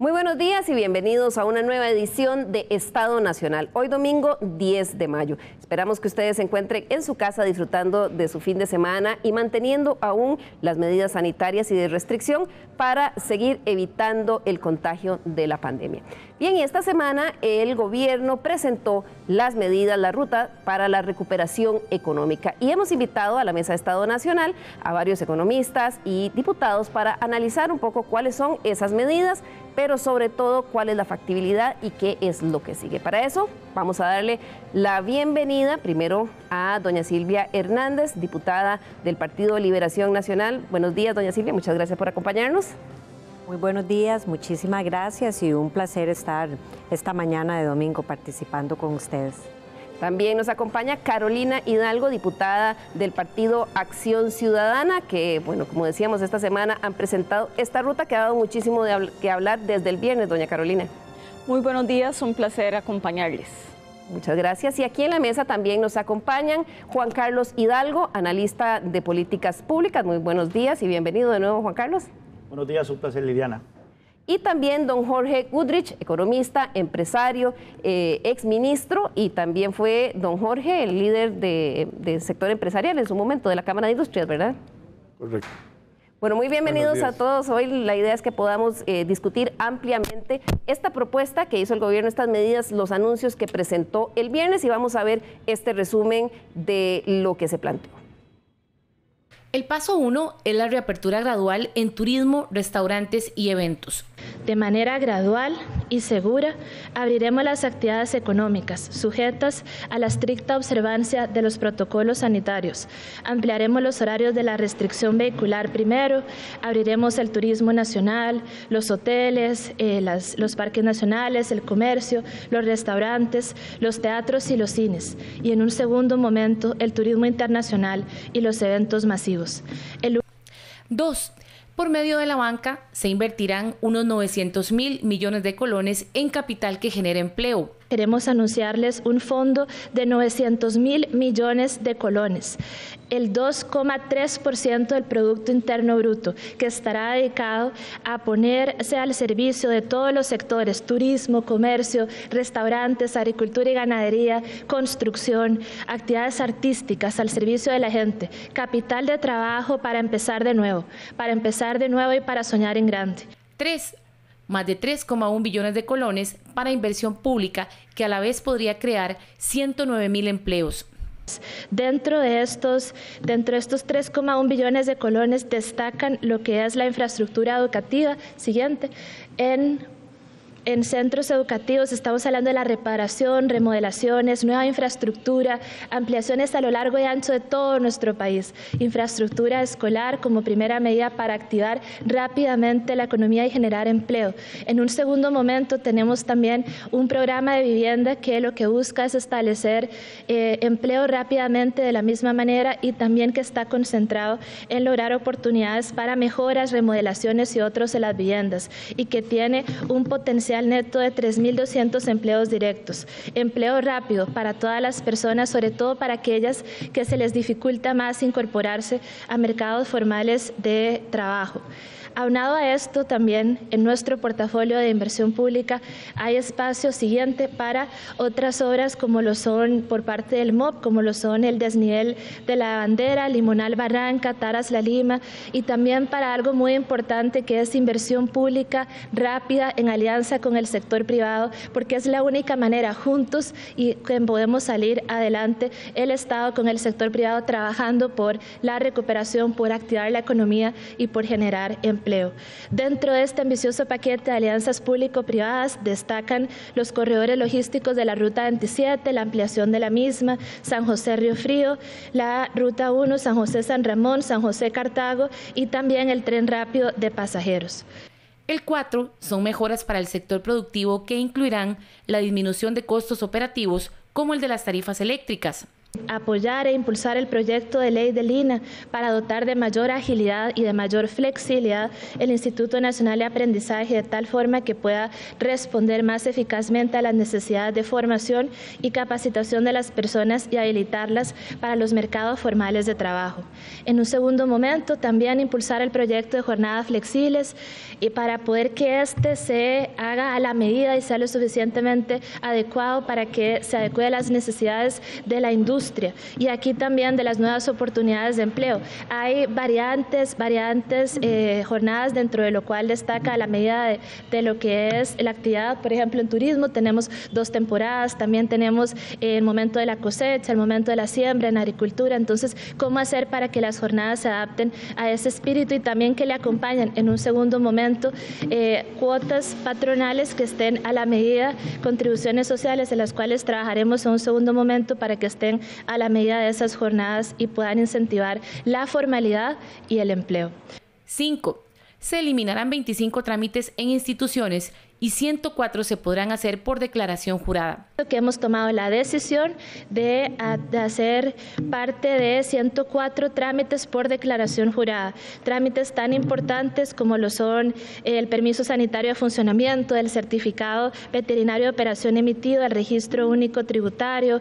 Muy buenos días y bienvenidos a una nueva edición de Estado Nacional. Hoy domingo 10 de mayo. Esperamos que ustedes se encuentren en su casa disfrutando de su fin de semana y manteniendo aún las medidas sanitarias y de restricción para seguir evitando el contagio de la pandemia. Bien, y esta semana el gobierno presentó las medidas, la ruta para la recuperación económica. Y hemos invitado a la Mesa de Estado Nacional a varios economistas y diputados para analizar un poco cuáles son esas medidas, pero sobre todo cuál es la factibilidad y qué es lo que sigue. Para eso vamos a darle la bienvenida primero a doña Silvia Hernández, diputada del Partido de Liberación Nacional. Buenos días, doña Silvia, muchas gracias por acompañarnos. Muy buenos días, muchísimas gracias y un placer estar esta mañana de domingo participando con ustedes. También nos acompaña Carolina Hidalgo, diputada del Partido Acción Ciudadana, que, bueno, como decíamos, esta semana han presentado esta ruta que ha dado muchísimo que hablar desde el viernes, doña Carolina. Muy buenos días, un placer acompañarles. Muchas gracias. Y aquí en la mesa también nos acompañan Juan Carlos Hidalgo, analista de políticas públicas. Muy buenos días y bienvenido de nuevo, Juan Carlos. Buenos días, un placer, Liliana. Y también don Jorge Goodrich, economista, empresario, exministro, y también fue don Jorge el líder del sector empresarial en su momento de la Cámara de Industrias, ¿verdad? Correcto. Bueno, muy bienvenidos a todos. Hoy la idea es que podamos discutir ampliamente esta propuesta que hizo el gobierno, estas medidas, los anuncios que presentó el viernes, y vamos a ver este resumen de lo que se planteó. El paso 1 es la reapertura gradual en turismo, restaurantes y eventos. De manera gradual y segura, abriremos las actividades económicas sujetas a la estricta observancia de los protocolos sanitarios. Ampliaremos los horarios de la restricción vehicular primero, abriremos el turismo nacional, los hoteles, los parques nacionales, el comercio, los restaurantes, los teatros y los cines. Y en un segundo momento, el turismo internacional y los eventos masivos. 2. Por medio de la banca se invertirán unos 900.000 millones de colones en capital que genere empleo. Queremos anunciarles un fondo de 900.000 millones de colones, el 2,3% del Producto Interno Bruto, que estará dedicado a ponerse al servicio de todos los sectores: turismo, comercio, restaurantes, agricultura y ganadería, construcción, actividades artísticas al servicio de la gente, capital de trabajo para empezar de nuevo y para soñar en grande. 3. Más de 3,1 billones de colones para inversión pública que a la vez podría crear 109.000 empleos. Dentro de estos 3,1 billones de colones destacan lo que es la infraestructura educativa. Siguiente. En centros educativos estamos hablando de la reparación, remodelaciones, nueva infraestructura, ampliaciones a lo largo y ancho de todo nuestro país. Infraestructura escolar como primera medida para activar rápidamente la economía y generar empleo. En un segundo momento tenemos también un programa de vivienda que lo que busca es establecer empleo rápidamente de la misma manera, y también que está concentrado en lograr oportunidades para mejoras, remodelaciones y otros en las viviendas, y que tiene un potencial neto de 3.200 empleos directos. Empleo rápido para todas las personas, sobre todo para aquellas que se les dificulta más incorporarse a mercados formales de trabajo. Aunado a esto, también en nuestro portafolio de inversión pública hay espacio siguiente para otras obras como lo son por parte del MOP, como lo son el desnivel de la Bandera, Limonal Barranca, Taras La Lima, y también para algo muy importante que es inversión pública rápida en alianza con el sector privado, porque es la única manera juntos y que podemos salir adelante, el Estado con el sector privado trabajando por la recuperación, por activar la economía y por generar empleo. Dentro de este ambicioso paquete de alianzas público-privadas destacan los corredores logísticos de la Ruta 27, la ampliación de la misma, San José-Río Frío, la Ruta 1, San José-San Ramón, San José-Cartago, y también el tren rápido de pasajeros. El 4 son mejoras para el sector productivo que incluirán la disminución de costos operativos como el de las tarifas eléctricas. Apoyar e impulsar el proyecto de ley del INAH para dotar de mayor agilidad y de mayor flexibilidad el Instituto Nacional de Aprendizaje de tal forma que pueda responder más eficazmente a las necesidades de formación y capacitación de las personas y habilitarlas para los mercados formales de trabajo. En un segundo momento, también impulsar el proyecto de jornadas flexibles y para poder que éste se haga a la medida y sea lo suficientemente adecuado para que se adecue a las necesidades de la industria y aquí también de las nuevas oportunidades de empleo. Hay variantes jornadas dentro de lo cual destaca a la medida de lo que es la actividad. Por ejemplo, en turismo tenemos 2 temporadas, también tenemos el momento de la cosecha, el momento de la siembra, en agricultura. Entonces, ¿cómo hacer para que las jornadas se adapten a ese espíritu y también que le acompañen en un segundo momento cuotas patronales que estén a la medida, contribuciones sociales en las cuales trabajaremos en un segundo momento para que estén a la medida de esas jornadas y puedan incentivar la formalidad y el empleo. 5. Se eliminarán 25 trámites en instituciones y 104 se podrán hacer por declaración jurada. Que hemos tomado la decisión de hacer parte de 104 trámites por declaración jurada. Trámites tan importantes como lo son el permiso sanitario de funcionamiento, el certificado veterinario de operación emitido, el registro único tributario,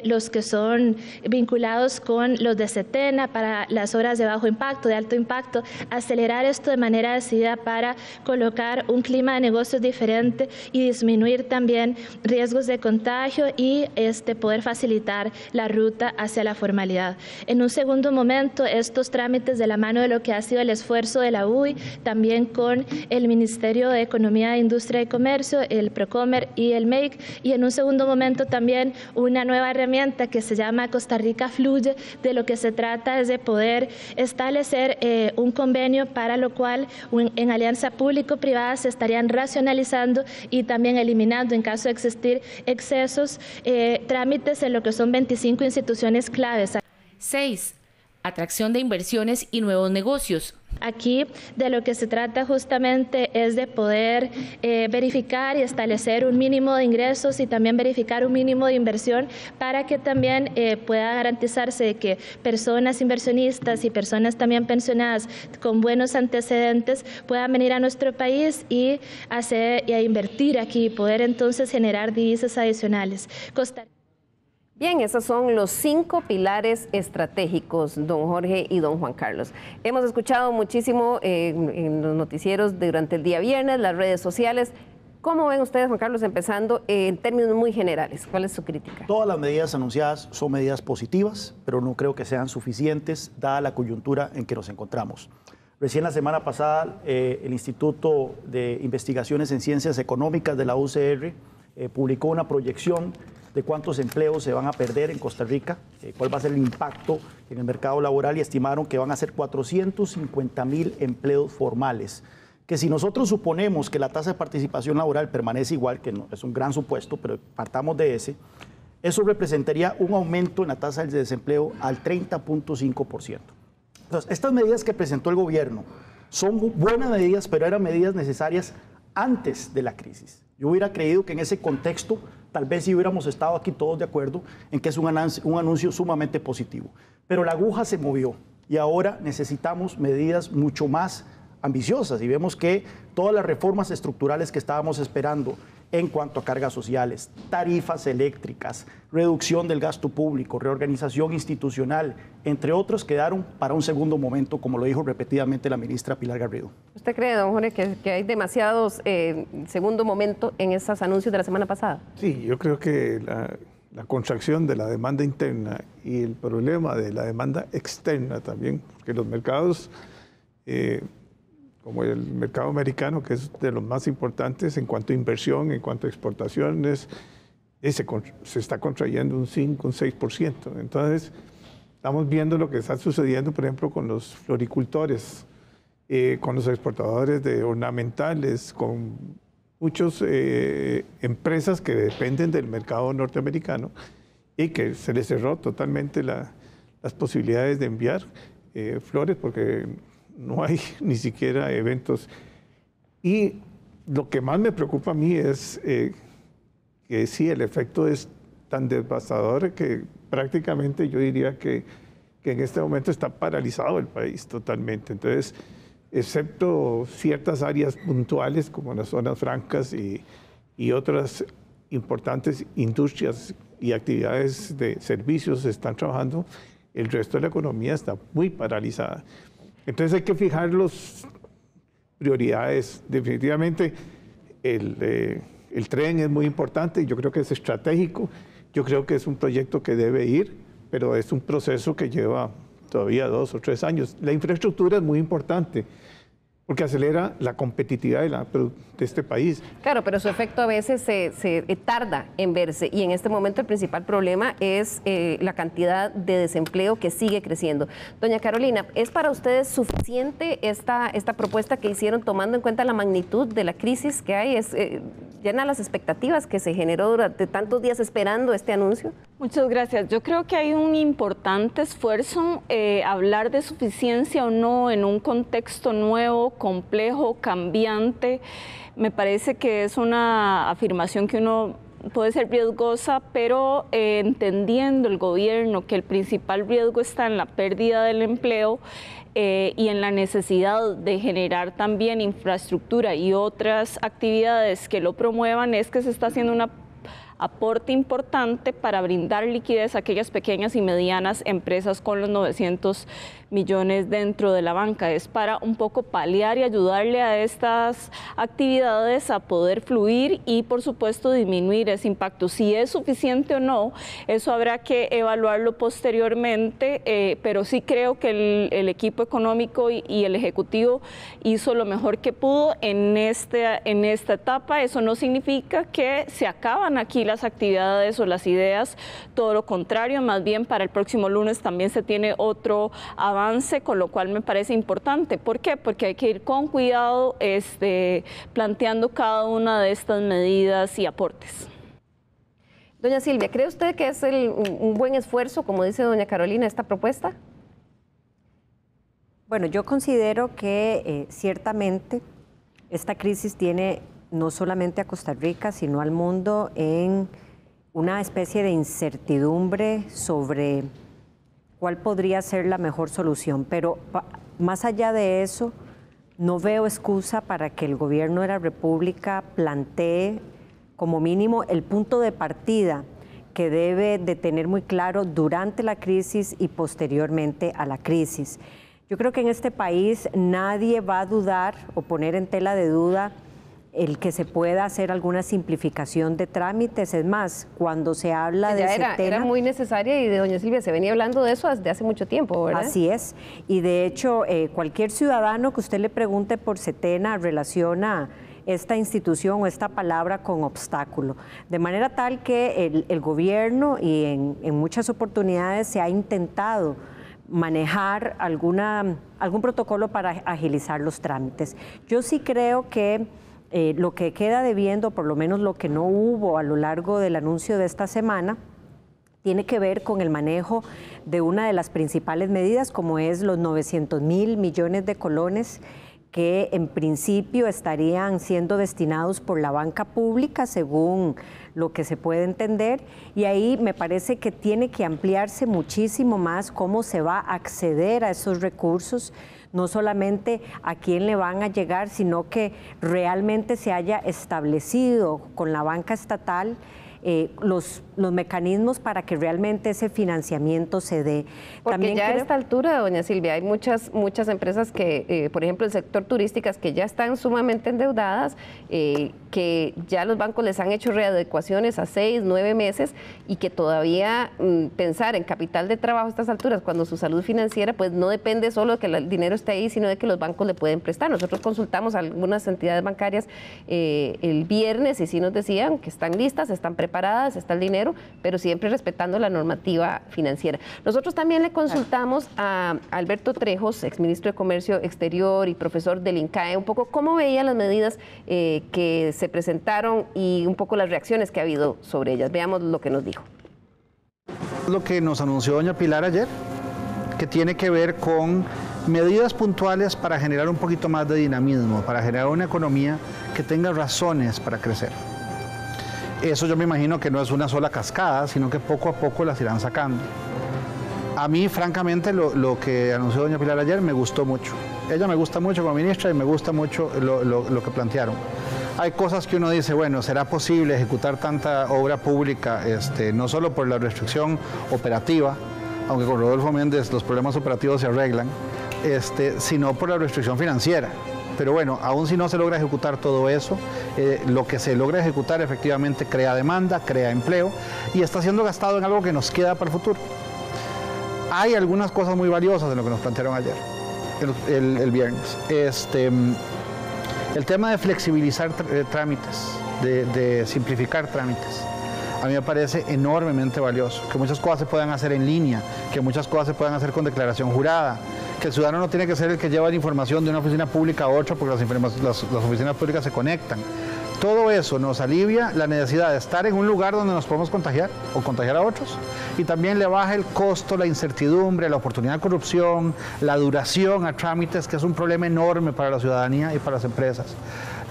los que son vinculados con los de Setena para las obras de bajo impacto, de alto impacto, acelerar esto de manera decidida para colocar un clima de negocios diferente y disminuir también riesgos de contagio y poder facilitar la ruta hacia la formalidad. En un segundo momento, estos trámites de la mano de lo que ha sido el esfuerzo de la UI, también con el Ministerio de Economía, Industria y Comercio, el Procomer y el MEIC, y en un segundo momento también una nueva herramienta que se llama Costa Rica Fluye. De lo que se trata es de poder establecer un convenio para lo cual en alianza público-privada se estarían racionalizando y también eliminando, en caso de existir excesos, trámites en lo que son 25 instituciones claves. 6. Atracción de inversiones y nuevos negocios. Aquí de lo que se trata justamente es de poder verificar y establecer un mínimo de ingresos y también verificar un mínimo de inversión para que también pueda garantizarse de que personas inversionistas y personas también pensionadas con buenos antecedentes puedan venir a nuestro país y a invertir aquí y poder entonces generar divisas adicionales. Bien, esos son los 5 pilares estratégicos, don Jorge y don Juan Carlos. Hemos escuchado muchísimo en los noticieros durante el día viernes, las redes sociales. ¿Cómo ven ustedes, Juan Carlos, empezando en términos muy generales? ¿Cuál es su crítica? Todas las medidas anunciadas son medidas positivas, pero no creo que sean suficientes, dada la coyuntura en que nos encontramos. Recién la semana pasada, el Instituto de Investigaciones en Ciencias Económicas de la UCR publicó una proyección de cuántos empleos se van a perder en Costa Rica, cuál va a ser el impacto en el mercado laboral, y estimaron que van a ser 450,000 empleos formales, que si nosotros suponemos que la tasa de participación laboral permanece igual, que no, es un gran supuesto, pero partamos de ese, eso representaría un aumento en la tasa de desempleo al 30.5%. Entonces, estas medidas que presentó el gobierno son buenas medidas, pero eran medidas necesarias antes de la crisis. Yo hubiera creído que en ese contexto tal vez sí hubiéramos estado aquí todos de acuerdo en que es un anuncio sumamente positivo. Pero la aguja se movió y ahora necesitamos medidas mucho más ambiciosas y vemos que todas las reformas estructurales que estábamos esperando en cuanto a cargas sociales, tarifas eléctricas, reducción del gasto público, reorganización institucional, entre otros, quedaron para un segundo momento, como lo dijo repetidamente la ministra Pilar Garrido. ¿Usted cree, don Jorge, que hay demasiados segundo momento en esos anuncios de la semana pasada? Sí, yo creo que la contracción de la demanda interna y el problema de la demanda externa también, porque los mercados, como el mercado americano, que es de los más importantes en cuanto a inversión, en cuanto a exportaciones, se está contrayendo un 5, un 6%. Entonces, estamos viendo lo que está sucediendo, por ejemplo, con los floricultores, con los exportadores de ornamentales, con muchas empresas que dependen del mercado norteamericano y que se les cerró totalmente las posibilidades de enviar flores porque no hay ni siquiera eventos. Y lo que más me preocupa a mí es que sí, el efecto es tan devastador que prácticamente yo diría que en este momento está paralizado el país totalmente. Entonces, excepto ciertas áreas puntuales como las zonas francas y otras importantes industrias y actividades de servicios están trabajando, el resto de la economía está muy paralizada. Entonces hay que fijar las prioridades. Definitivamente el tren es muy importante, yo creo que es estratégico, yo creo que es un proyecto que debe ir, pero es un proceso que lleva todavía 2 o 3 años. La infraestructura es muy importante, porque acelera la competitividad de este país. Claro, pero su efecto a veces se tarda en verse, y en este momento el principal problema es la cantidad de desempleo que sigue creciendo. Doña Carolina, ¿es para ustedes suficiente esta propuesta que hicieron tomando en cuenta la magnitud de la crisis que hay? ¿Llena las expectativas que se generó durante tantos días esperando este anuncio? Muchas gracias. Yo creo que hay un importante esfuerzo. Hablar de suficiencia o no en un contexto nuevo, complejo, cambiante, me parece que es una afirmación que uno puede ser riesgosa, pero entendiendo el gobierno que el principal riesgo está en la pérdida del empleo y en la necesidad de generar también infraestructura y otras actividades que lo promuevan, es que se está haciendo un aporte importante para brindar liquidez a aquellas pequeñas y medianas empresas con los 900 millones dentro de la banca. Es para un poco paliar y ayudarle a estas actividades a poder fluir y, por supuesto, disminuir ese impacto. Si es suficiente o no, eso habrá que evaluarlo posteriormente, pero sí creo que el equipo económico y el Ejecutivo hizo lo mejor que pudo en esta etapa. Eso no significa que se acaban aquí las actividades o las ideas, todo lo contrario, más bien para el próximo lunes también se tiene otro avance, con lo cual me parece importante. ¿Por qué? Porque hay que ir con cuidado planteando cada una de estas medidas y aportes. Doña Silvia, ¿cree usted que es un buen esfuerzo, como dice doña Carolina, esta propuesta? Bueno, yo considero que ciertamente esta crisis tiene no solamente a Costa Rica, sino al mundo en una especie de incertidumbre sobre cuál podría ser la mejor solución. Pero más allá de eso, no veo excusa para que el gobierno de la República plantee como mínimo el punto de partida que debe de tener muy claro durante la crisis y posteriormente a la crisis. Yo creo que en este país nadie va a dudar o poner en tela de duda el que se pueda hacer alguna simplificación de trámites. Es más, cuando se habla de ese tema... Era muy necesaria, y de doña Silvia se venía hablando de eso desde hace mucho tiempo, ¿verdad? Así es, y de hecho cualquier ciudadano que usted le pregunte por Setena relaciona esta institución o esta palabra con obstáculo, de manera tal que el gobierno y en muchas oportunidades se ha intentado manejar algún protocolo para agilizar los trámites. Yo sí creo que lo que queda debiendo, por lo menos lo que no hubo a lo largo del anuncio de esta semana, tiene que ver con el manejo de una de las principales medidas, como es los 900.000 millones de colones que en principio estarían siendo destinados por la banca pública, según lo que se puede entender, y ahí me parece que tiene que ampliarse muchísimo más cómo se va a acceder a esos recursos, no solamente a quién le van a llegar, sino que realmente se haya establecido con la banca estatal los mecanismos para que realmente ese financiamiento se dé. Porque también ya a esta altura, doña Silvia, hay muchas empresas que, por ejemplo, el sector turísticas, que ya están sumamente endeudadas, que ya los bancos les han hecho readecuaciones a 6, 9 meses, y que todavía pensar en capital de trabajo a estas alturas, cuando su salud financiera pues no depende solo de que el dinero esté ahí, sino de que los bancos le pueden prestar. Nosotros consultamos a algunas entidades bancarias el viernes y sí nos decían que están listas, están preparadas, está el dinero, pero siempre respetando la normativa financiera. Nosotros también le consultamos a Alberto Trejos, exministro de Comercio Exterior y profesor del INCAE, un poco cómo veía las medidas que se presentaron y un poco las reacciones que ha habido sobre ellas. Veamos lo que nos dijo. Lo que nos anunció doña Pilar ayer, que tiene que ver con medidas puntuales para generar un poquito más de dinamismo, para generar una economía que tenga razones para crecer. Eso yo me imagino que no es una sola cascada, sino que poco a poco las irán sacando. A mí, francamente, lo que anunció doña Pilar ayer me gustó mucho. Ella me gusta mucho como ministra y me gusta mucho lo que plantearon. Hay cosas que uno dice, bueno, ¿será posible ejecutar tanta obra pública, no solo por la restricción operativa, aunque con Rodolfo Méndez los problemas operativos se arreglan, sino por la restricción financiera? Pero bueno, aún si no se logra ejecutar todo eso, lo que se logra ejecutar efectivamente crea demanda, crea empleo y está siendo gastado en algo que nos queda para el futuro. Hay algunas cosas muy valiosas en lo que nos plantearon ayer, el viernes. El tema de flexibilizar trámites, de simplificar trámites, a mí me parece enormemente valioso. Que muchas cosas se puedan hacer en línea, que muchas cosas se puedan hacer con declaración jurada, que el ciudadano no tiene que ser el que lleva la información de una oficina pública a otra porque las oficinas públicas se conectan. Todo eso nos alivia la necesidad de estar en un lugar donde nos podemos contagiar o contagiar a otros, y también le baja el costo, la incertidumbre, la oportunidad de corrupción, la duración a trámites, que es un problema enorme para la ciudadanía y para las empresas.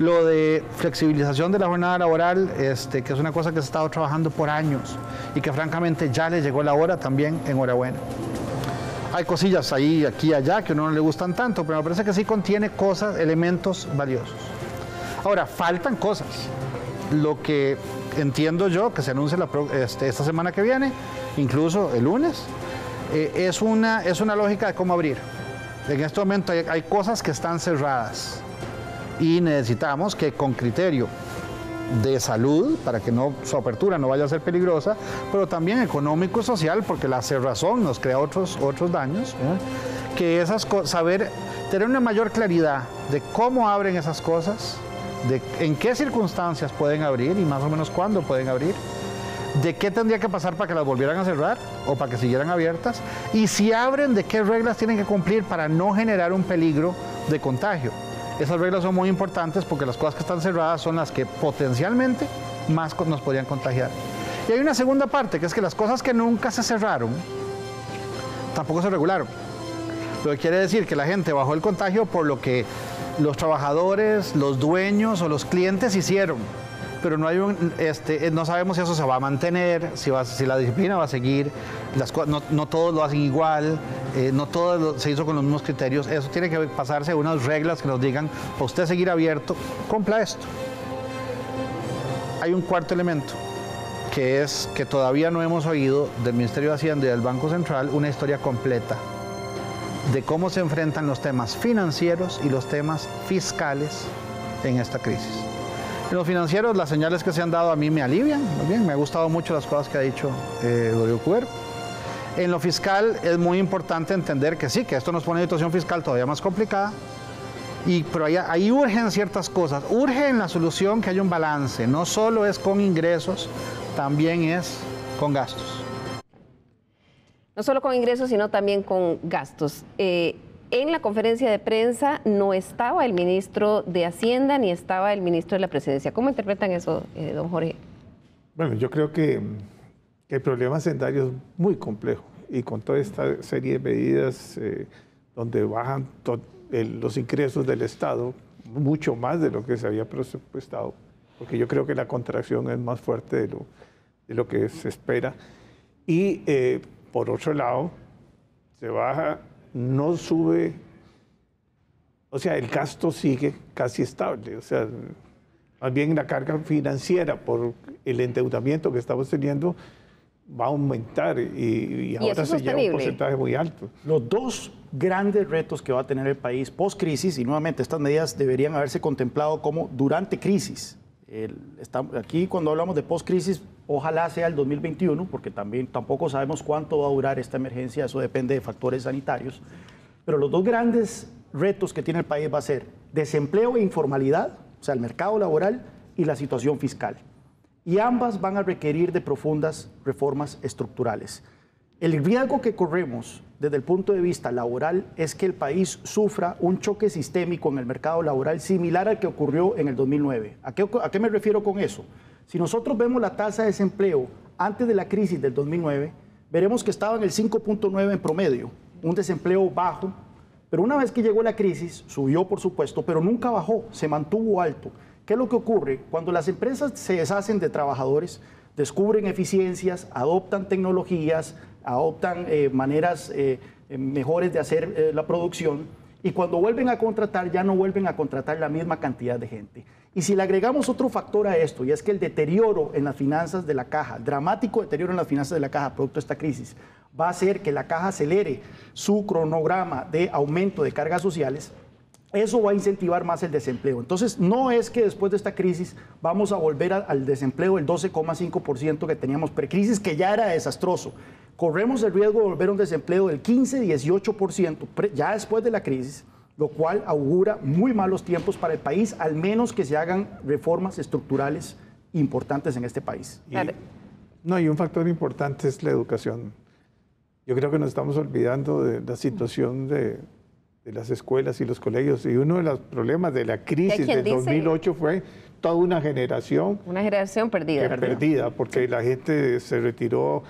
Lo de flexibilización de la jornada laboral, que es una cosa que se ha estado trabajando por años y que francamente ya le llegó la hora también, enhorabuena. Hay cosillas ahí, aquí y allá, que a uno no le gustan tanto, pero me parece que sí contiene cosas, elementos valiosos. Ahora, faltan cosas. Lo que entiendo yo, que se anuncia esta semana que viene, incluso el lunes, es una lógica de cómo abrir. En este momento hay cosas que están cerradas y necesitamos que con criterio de salud, para que su apertura no vaya a ser peligrosa, pero también económico y social, porque la cerrazón nos crea otros daños, que tener una mayor claridad de cómo abren esas cosas, de en qué circunstancias pueden abrir y más o menos cuándo pueden abrir, de qué tendría que pasar para que las volvieran a cerrar o para que siguieran abiertas, y si abren, de qué reglas tienen que cumplir para no generar un peligro de contagio. Esas reglas son muy importantes porque las cosas que están cerradas son las que potencialmente más nos podrían contagiar. Y hay una segunda parte, que es que las cosas que nunca se cerraron, tampoco se regularon. Lo que quiere decir que la gente bajó el contagio por lo que los trabajadores, los dueños o los clientes hicieron. Pero no sabemos si eso se va a mantener, si la disciplina va a seguir, no todos lo hacen igual, no todo se hizo con los mismos criterios. Eso tiene que pasarse a unas reglas que nos digan, para usted seguir abierto, cumpla esto. Hay un cuarto elemento, que es que todavía no hemos oído del Ministerio de Hacienda y del Banco Central una historia completa de cómo se enfrentan los temas financieros y los temas fiscales en esta crisis. En los financieros, las señales que se han dado a mí me alivian, muy bien, me ha gustado mucho las cosas que ha dicho Rodrigo Cubero. En lo fiscal es muy importante entender que sí, que esto nos pone en una situación fiscal todavía más complicada, pero ahí urgen ciertas cosas. Urge en la solución que haya un balance, no solo es con ingresos, también es con gastos. No solo con ingresos, sino también con gastos. En la conferencia de prensa no estaba el ministro de Hacienda ni estaba el ministro de la Presidencia. ¿Cómo interpretan eso, don Jorge? Bueno, yo creo que el problema hacendario es muy complejo y con toda esta serie de medidas donde bajan los ingresos del Estado, mucho más de lo que se había presupuestado, porque yo creo que la contracción es más fuerte de lo que se espera. Y por otro lado, se baja, no sube, o sea, el gasto sigue casi estable, o sea, más bien la carga financiera por el endeudamiento que estamos teniendo va a aumentar y ahora se lleva un porcentaje muy alto. Los dos grandes retos que va a tener el país post-crisis, y nuevamente estas medidas deberían haberse contemplado como durante crisis. Aquí cuando hablamos de post-crisis, ojalá sea el 2021, porque tampoco sabemos cuánto va a durar esta emergencia, eso depende de factores sanitarios. Pero los dos grandes retos que tiene el país va a ser desempleo e informalidad, o sea, el mercado laboral y la situación fiscal. Y ambas van a requerir de profundas reformas estructurales. El riesgo que corremos desde el punto de vista laboral es que el país sufra un choque sistémico en el mercado laboral similar al que ocurrió en el 2009. ¿A qué me refiero con eso? Si nosotros vemos la tasa de desempleo antes de la crisis del 2009, veremos que estaba en el 5.9 en promedio, un desempleo bajo, pero una vez que llegó la crisis, subió por supuesto, pero nunca bajó, se mantuvo alto. ¿Qué es lo que ocurre? Cuando las empresas se deshacen de trabajadores, descubren eficiencias, adoptan tecnologías, adoptan maneras mejores de hacer la producción, y cuando vuelven a contratar ya no vuelven a contratar la misma cantidad de gente. Y si le agregamos otro factor a esto, y es que el deterioro en las finanzas de la caja, dramático deterioro en las finanzas de la caja producto de esta crisis, va a hacer que la caja acelere su cronograma de aumento de cargas sociales, eso va a incentivar más el desempleo. Entonces, no es que después de esta crisis vamos a volver al desempleo del 12,5% que teníamos precrisis, que ya era desastroso. Corremos el riesgo de volver a un desempleo del 15-18% ya después de la crisis, lo cual augura muy malos tiempos para el país, al menos que se hagan reformas estructurales importantes en este país. Y un factor importante es la educación. Yo creo que nos estamos olvidando de la situación de las escuelas y los colegios, y uno de los problemas de la crisis del 2008 fue toda una generación perdida, porque la gente se retiró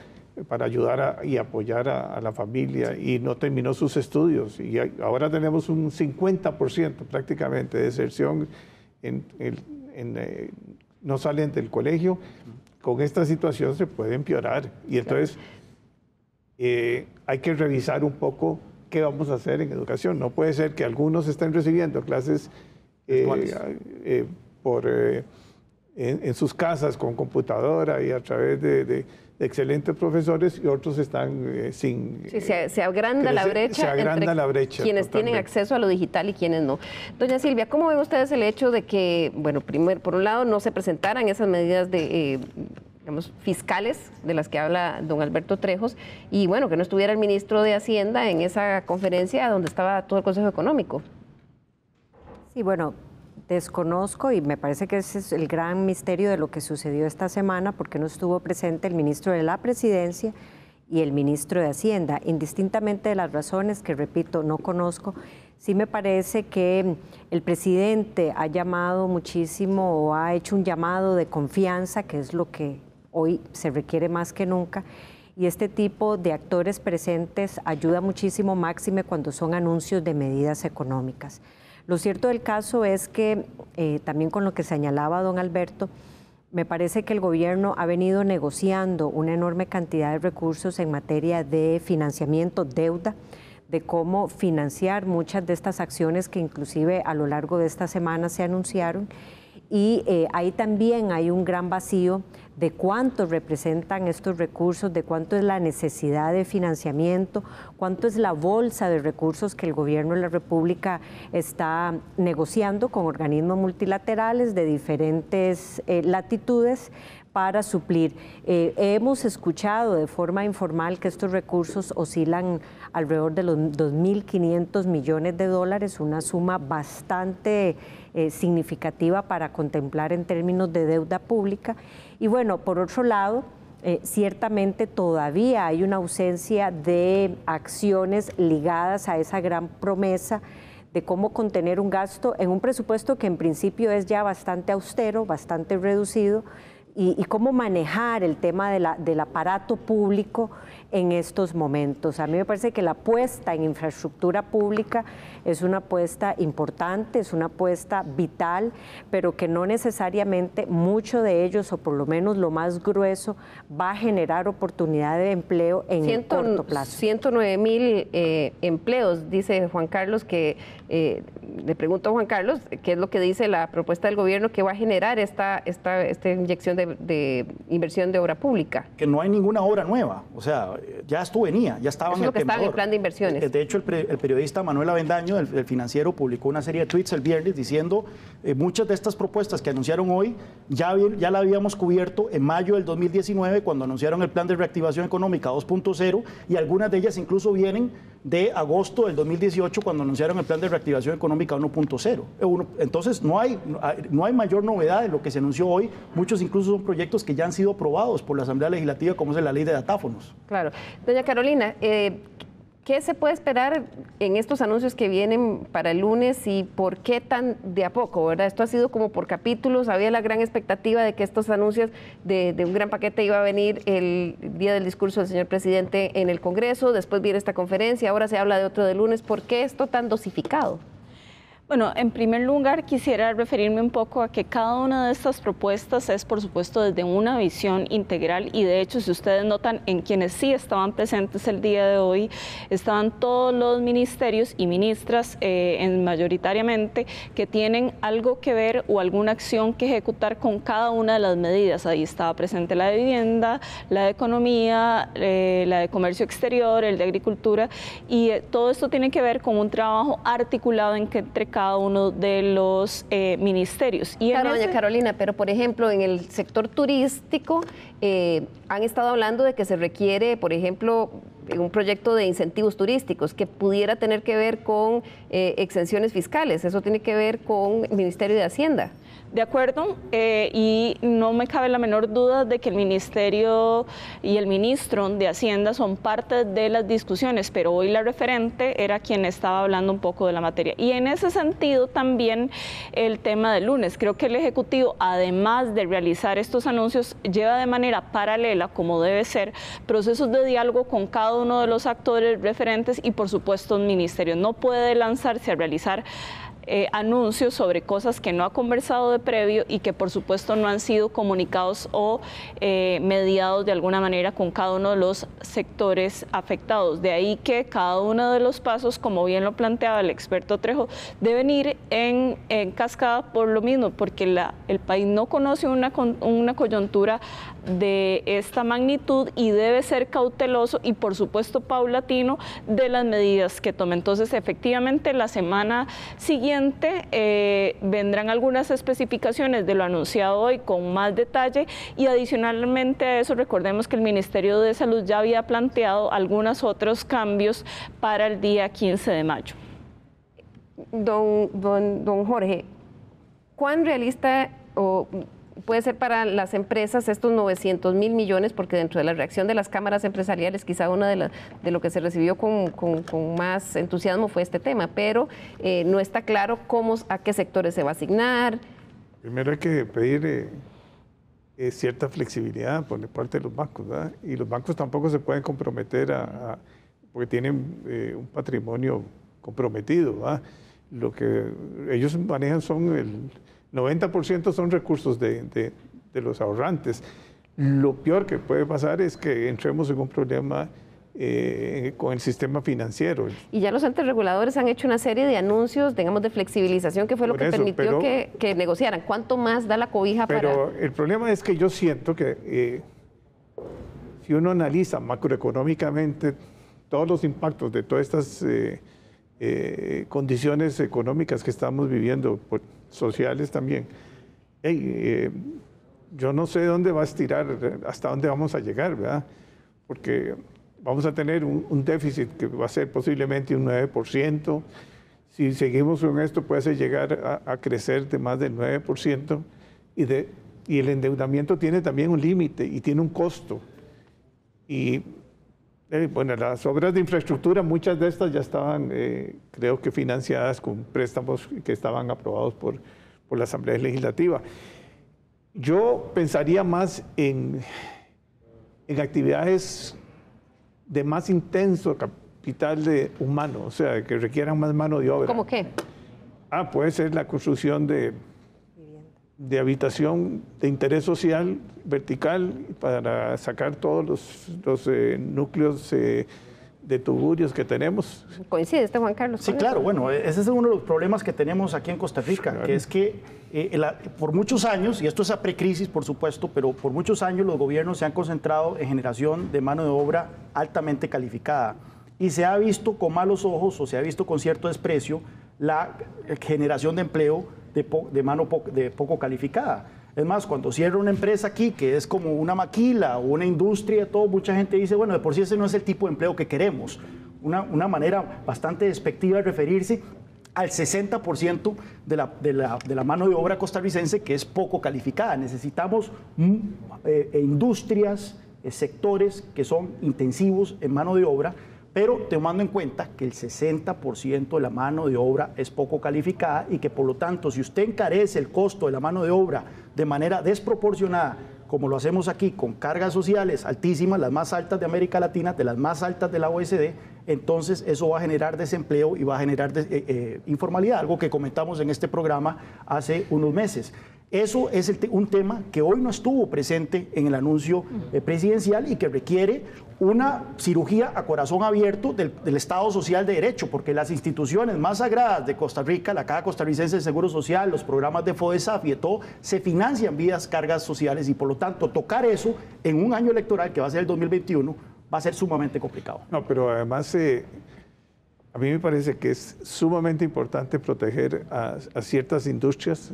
para ayudar y apoyar a la familia y no terminó sus estudios, y ahora tenemos un 50% prácticamente de deserción, no salen del colegio. Con esta situación se puede empeorar, y entonces hay que revisar un poco qué vamos a hacer en educación. No puede ser que algunos estén recibiendo clases en sus casas con computadora y a través de excelentes profesores, y otros están sin... Sí, se agranda la brecha entre quienes tienen acceso a lo digital y quienes no. Doña Silvia, ¿cómo ven ustedes el hecho de que, bueno, primero, por un lado, no se presentaran esas medidas de... digamos, fiscales de las que habla don Alberto Trejos, y bueno, que no estuviera el ministro de Hacienda en esa conferencia donde estaba todo el Consejo Económico? Sí, bueno, desconozco, y me parece que ese es el gran misterio de lo que sucedió esta semana, porque no estuvo presente el ministro de la Presidencia y el ministro de Hacienda, indistintamente de las razones que, repito, no conozco. Sí me parece que el presidente ha llamado muchísimo, o ha hecho un llamado de confianza, que es lo que hoy se requiere más que nunca, y este tipo de actores presentes ayuda muchísimo, máxime cuando son anuncios de medidas económicas. Lo cierto del caso es que, también con lo que señalaba don Alberto, me parece que el gobierno ha venido negociando una enorme cantidad de recursos en materia de financiamiento, deuda, de cómo financiar muchas de estas acciones que inclusive a lo largo de esta semana se anunciaron. Y ahí también hay un gran vacío de cuánto representan estos recursos, de cuánto es la necesidad de financiamiento, cuánto es la bolsa de recursos que el gobierno de la República está negociando con organismos multilaterales de diferentes latitudes para suplir. Hemos escuchado de forma informal que estos recursos oscilan alrededor de los 2.500 millones de dólares, una suma bastante significativa para contemplar en términos de deuda pública. Y bueno, por otro lado, ciertamente todavía hay una ausencia de acciones ligadas a esa gran promesa de cómo contener un gasto en un presupuesto que en principio es ya bastante austero, bastante reducido, y cómo manejar el tema del aparato público en estos momentos. A mí me parece que la apuesta en infraestructura pública es una apuesta importante, es una apuesta vital, pero que no necesariamente mucho de ellos, o por lo menos lo más grueso, va a generar oportunidad de empleo en el corto plazo. 109,000 empleos, dice Juan Carlos, que le pregunto a Juan Carlos, ¿qué es lo que dice la propuesta del gobierno que va a generar esta inyección de inversión de obra pública? Que no hay ninguna obra nueva, o sea, ya esto venía, ya estaba en el quemador. Eso es lo que está en el plan de inversiones. De hecho, el periodista Manuel Avendaño, del Financiero, publicó una serie de tweets el viernes diciendo muchas de estas propuestas que anunciaron hoy ya la habíamos cubierto en mayo del 2019 cuando anunciaron el plan de reactivación económica 2.0, y algunas de ellas incluso vienen de agosto del 2018 cuando anunciaron el plan de reactivación económica 1.0. Entonces no hay mayor novedad de lo que se anunció hoy. Muchos incluso son proyectos que ya han sido aprobados por la Asamblea Legislativa, como es la ley de datáfonos. Claro. Doña Carolina, ¿qué se puede esperar en estos anuncios que vienen para el lunes y por qué tan de a poco, verdad? Esto ha sido como por capítulos, había la gran expectativa de que estos anuncios de un gran paquete iba a venir el día del discurso del señor presidente en el Congreso, después viene esta conferencia, ahora se habla de otro de lunes. ¿Por qué esto tan dosificado? Bueno, en primer lugar quisiera referirme un poco a que cada una de estas propuestas es, por supuesto, desde una visión integral y de hecho, si ustedes notan, en quienes sí estaban presentes el día de hoy, estaban todos los ministerios y ministras mayoritariamente que tienen algo que ver o alguna acción que ejecutar con cada una de las medidas. Ahí estaba presente la de vivienda, la de economía, la de comercio exterior, el de agricultura y todo esto tiene que ver con un trabajo articulado entre cada uno de los ministerios. Y claro, doña Carolina, pero por ejemplo, en el sector turístico han estado hablando de que se requiere, por ejemplo, un proyecto de incentivos turísticos que pudiera tener que ver con exenciones fiscales. Eso tiene que ver con el Ministerio de Hacienda. De acuerdo, y no me cabe la menor duda de que el Ministerio y el Ministro de Hacienda son parte de las discusiones, pero hoy la referente era quien estaba hablando un poco de la materia. Y en ese sentido también el tema del lunes. Creo que el Ejecutivo, además de realizar estos anuncios, lleva de manera paralela, como debe ser, procesos de diálogo con cada uno de los actores referentes y por supuesto el Ministerio. No puede lanzarse a realizar anuncios sobre cosas que no ha conversado de previo y que por supuesto no han sido comunicados o mediados de alguna manera con cada uno de los sectores afectados. De ahí que cada uno de los pasos, como bien lo planteaba el experto Trejo, deben ir en cascada por lo mismo, porque el país no conoce una coyuntura de esta magnitud y debe ser cauteloso y por supuesto paulatino de las medidas que tome. Entonces efectivamente la semana siguiente vendrán algunas especificaciones de lo anunciado hoy con más detalle y adicionalmente a eso recordemos que el Ministerio de Salud ya había planteado algunos otros cambios para el día 15 de mayo. Don Jorge, ¿cuán realista puede ser para las empresas estos 900.000 millones? Porque dentro de la reacción de las cámaras empresariales, quizá una de lo que se recibió con más entusiasmo fue este tema, pero no está claro a qué sectores se va a asignar. Primero hay que pedir cierta flexibilidad por parte de los bancos, ¿verdad? Y los bancos tampoco se pueden comprometer porque tienen un patrimonio comprometido, ¿verdad? Lo que ellos manejan son el 90% son recursos de los ahorrantes. Lo peor que puede pasar es que entremos en un problema con el sistema financiero. Y ya los entes reguladores han hecho una serie de anuncios, digamos, de flexibilización, que fue lo que permitió que negociaran. ¿Cuánto más da la cobija para...? Pero el problema es que yo siento que si uno analiza macroeconómicamente todos los impactos de todas estas condiciones económicas que estamos viviendo, sociales también, yo no sé dónde va a estirar, hasta dónde vamos a llegar, ¿verdad? Porque vamos a tener un déficit que va a ser posiblemente un 9%. Si seguimos con esto, puede llegar a crecer de más del 9%. Y el endeudamiento tiene también un límite y tiene un costo. Y bueno, las obras de infraestructura, muchas de estas ya estaban, creo que financiadas con préstamos que estaban aprobados por la Asamblea Legislativa. Yo pensaría más en actividades de más intenso capital humano, o sea, que requieran más mano de obra. ¿Cómo qué? Puede ser la construcción de habitación de interés social vertical para sacar todos los núcleos de tuburios que tenemos. ¿Coincide Juan Carlos? Sí, claro. Bueno, ese es uno de los problemas que tenemos aquí en Costa Rica, claro. Que es que por muchos años, y esto es a precrisis por supuesto, pero por muchos años los gobiernos se han concentrado en generación de mano de obra altamente calificada y se ha visto con malos ojos o se ha visto con cierto desprecio la generación de empleo de mano poco calificada. Es más, cuando cierra una empresa aquí, que es como una maquila o una industria, mucha gente dice, bueno, de por sí ese no es el tipo de empleo que queremos. Una manera bastante despectiva de referirse al 60% de la mano de obra costarricense que es poco calificada. Necesitamos industrias, sectores que son intensivos en mano de obra, pero tomando en cuenta que el 60% de la mano de obra es poco calificada y que por lo tanto si usted encarece el costo de la mano de obra de manera desproporcionada como lo hacemos aquí, con cargas sociales altísimas, las más altas de América Latina, de las más altas de la OECD, entonces eso va a generar desempleo y va a generar informalidad, algo que comentamos en este programa hace unos meses. Eso es un tema que hoy no estuvo presente en el anuncio presidencial y que requiere una cirugía a corazón abierto del Estado Social de Derecho, porque las instituciones más sagradas de Costa Rica, la Caja Costarricense de Seguro Social, los programas de FODESAF y de todo, se financian vía cargas sociales y por lo tanto tocar eso en un año electoral que va a ser el 2021 va a ser sumamente complicado. No, pero además a mí me parece que es sumamente importante proteger a ciertas industrias,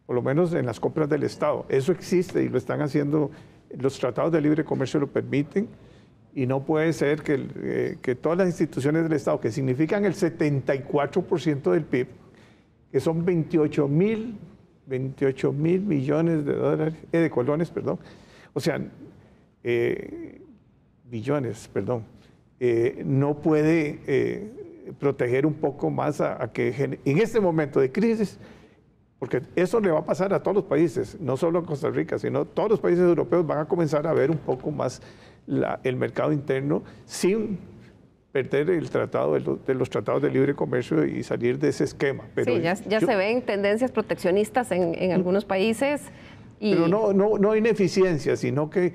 por lo menos en las compras del Estado. Eso existe y lo están haciendo, los tratados de libre comercio lo permiten, y no puede ser que todas las instituciones del Estado, que significan el 74% del PIB, que son 28 mil millones de colones, perdón, o sea, billones, perdón, no puede proteger un poco más a que en este momento de crisis, porque eso le va a pasar a todos los países, no solo a Costa Rica, sino todos los países europeos van a comenzar a ver un poco más el mercado interno sin perder el tratado de los tratados de libre comercio y salir de ese esquema. Pero sí, ya se ven tendencias proteccionistas en algunos países. Pero no ineficiencia, sino que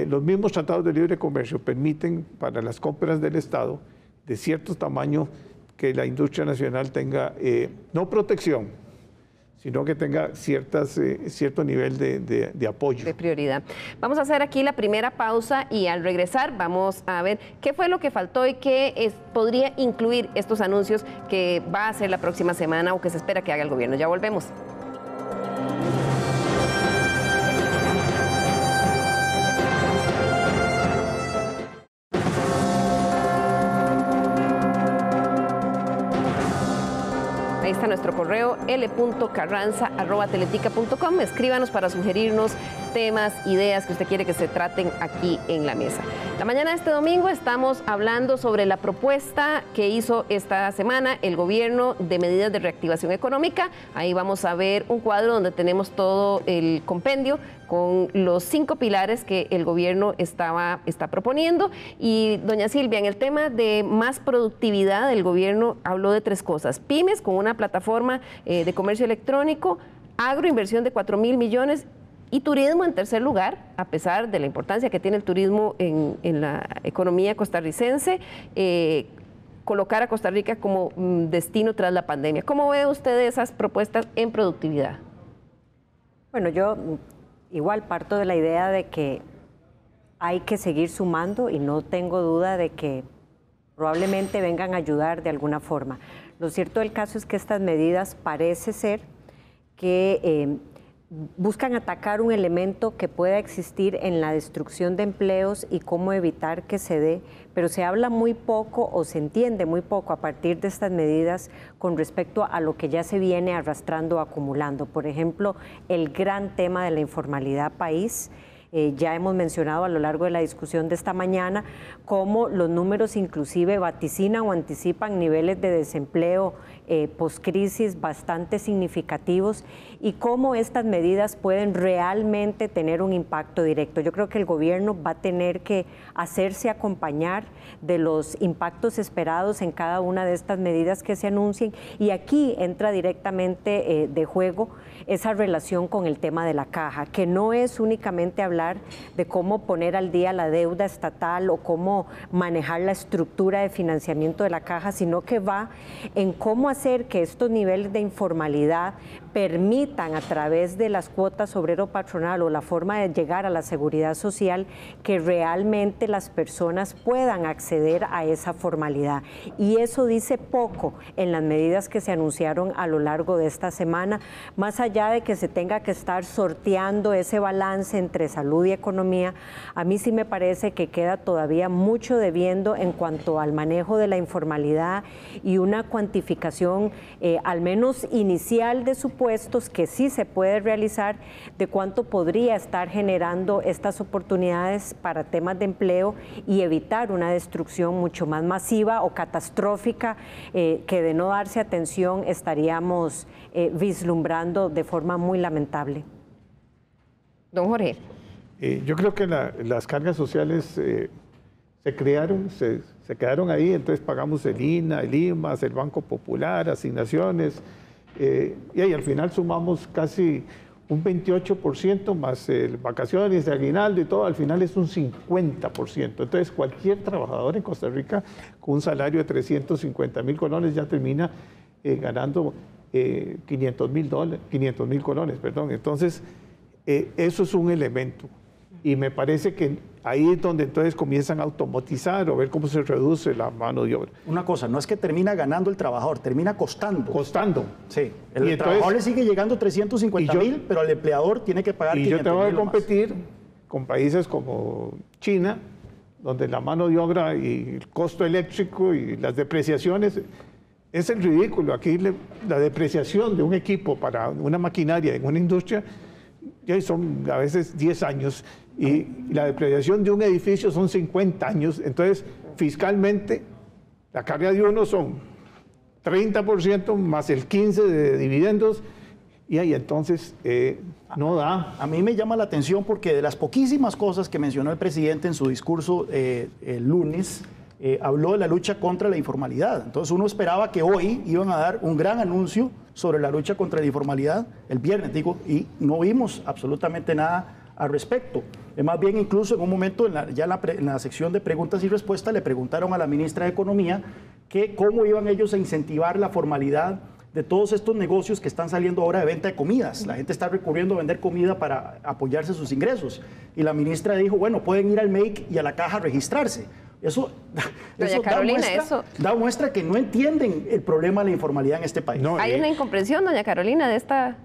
los mismos tratados de libre comercio permiten para las compras del Estado de cierto tamaño que la industria nacional tenga no protección, sino que tenga cierto nivel de apoyo. De prioridad. Vamos a hacer aquí la primera pausa y al regresar vamos a ver qué fue lo que faltó y qué podría incluir estos anuncios que va a hacer la próxima semana o que se espera que haga el gobierno. Ya volvemos. Ahí está nuestro correo l.carranza@teletica.com. Escríbanos para sugerirnos temas, ideas que usted quiere que se traten aquí en la mesa. La mañana de este domingo estamos hablando sobre la propuesta que hizo esta semana el gobierno de medidas de reactivación económica. Ahí vamos a ver un cuadro donde tenemos todo el compendio con los 5 pilares que el gobierno está proponiendo. Y doña Silvia, en el tema de más productividad, el gobierno habló de 3 cosas. Pymes con una plataforma de comercio electrónico, agroinversión de 4.000 millones y turismo en tercer lugar, a pesar de la importancia que tiene el turismo en la economía costarricense, colocar a Costa Rica como destino tras la pandemia. ¿Cómo ve usted esas propuestas en productividad? Bueno, yo igual parto de la idea de que hay que seguir sumando y no tengo duda de que probablemente vengan a ayudar de alguna forma. Lo cierto del caso es que estas medidas parece ser que buscan atacar un elemento que pueda existir en la destrucción de empleos y cómo evitar que se dé, pero se habla muy poco o se entiende muy poco a partir de estas medidas con respecto a lo que ya se viene arrastrando o acumulando. Por ejemplo, el gran tema de la informalidad país. Ya hemos mencionado a lo largo de la discusión de esta mañana cómo los números inclusive vaticinan o anticipan niveles de desempleo postcrisis bastante significativos y cómo estas medidas pueden realmente tener un impacto directo. Yo creo que el gobierno va a tener que hacerse acompañar de los impactos esperados en cada una de estas medidas que se anuncien y aquí entra directamente de juego esa relación con el tema de la caja, que no es únicamente hablar de cómo poner al día la deuda estatal o cómo manejar la estructura de financiamiento de la caja, sino que va en cómo hacer que estos niveles de informalidad permitan a través de las cuotas obrero-patronal o la forma de llegar a la seguridad social que realmente las personas puedan acceder a esa formalidad. Y eso dice poco en las medidas que se anunciaron a lo largo de esta semana, más allá de que se tenga que estar sorteando ese balance entre salud y economía. A mí sí me parece que queda todavía mucho debiendo en cuanto al manejo de la informalidad y una cuantificación al menos inicial de supuestos que sí se puede realizar de cuánto podría estar generando estas oportunidades para temas de empleo y evitar una destrucción mucho más masiva o catastrófica que de no darse atención estaríamos vislumbrando de forma muy lamentable. Don Jorge. Yo creo que las cargas sociales se quedaron ahí, entonces pagamos el INA, el IMAS, el Banco Popular, asignaciones, y ahí al final sumamos casi un 28% más vacaciones, de aguinaldo y todo, al final es un 50%. Entonces cualquier trabajador en Costa Rica con un salario de 350.000 colones ya termina ganando 500.000 colones, perdón. Entonces eso es un elemento. Y me parece que ahí es donde entonces comienzan a automatizar o ver cómo se reduce la mano de obra. Una cosa, no es que termina ganando el trabajador, termina costando. Costando. Sí, el trabajador le sigue llegando 350.000, pero el empleador tiene que pagar 500.000. Y yo tengo que competir con países como China, donde la mano de obra y el costo eléctrico y las depreciaciones es el ridículo. Aquí la depreciación de un equipo para una maquinaria en una industria ya son a veces 10 años y la depreciación de un edificio son 50 años. Entonces, fiscalmente, la carga de uno son 30% más el 15% de dividendos y ahí entonces no da. A mí me llama la atención porque de las poquísimas cosas que mencionó el presidente en su discurso el lunes, habló de la lucha contra la informalidad. Entonces uno esperaba que hoy iban a dar un gran anuncio sobre la lucha contra la informalidad, el viernes digo, y no vimos absolutamente nada al respecto. Más bien incluso en un momento en la sección de preguntas y respuestas le preguntaron a la ministra de Economía que cómo iban ellos a incentivar la formalidad de todos estos negocios que están saliendo ahora de venta de comidas. La gente está recurriendo a vender comida para apoyarse sus ingresos. Y la ministra dijo, bueno, pueden ir al MEIC y a la caja a registrarse. Eso da muestra que no entienden el problema de la informalidad en este país. No, ¿hay una incomprensión, doña Carolina, de esta?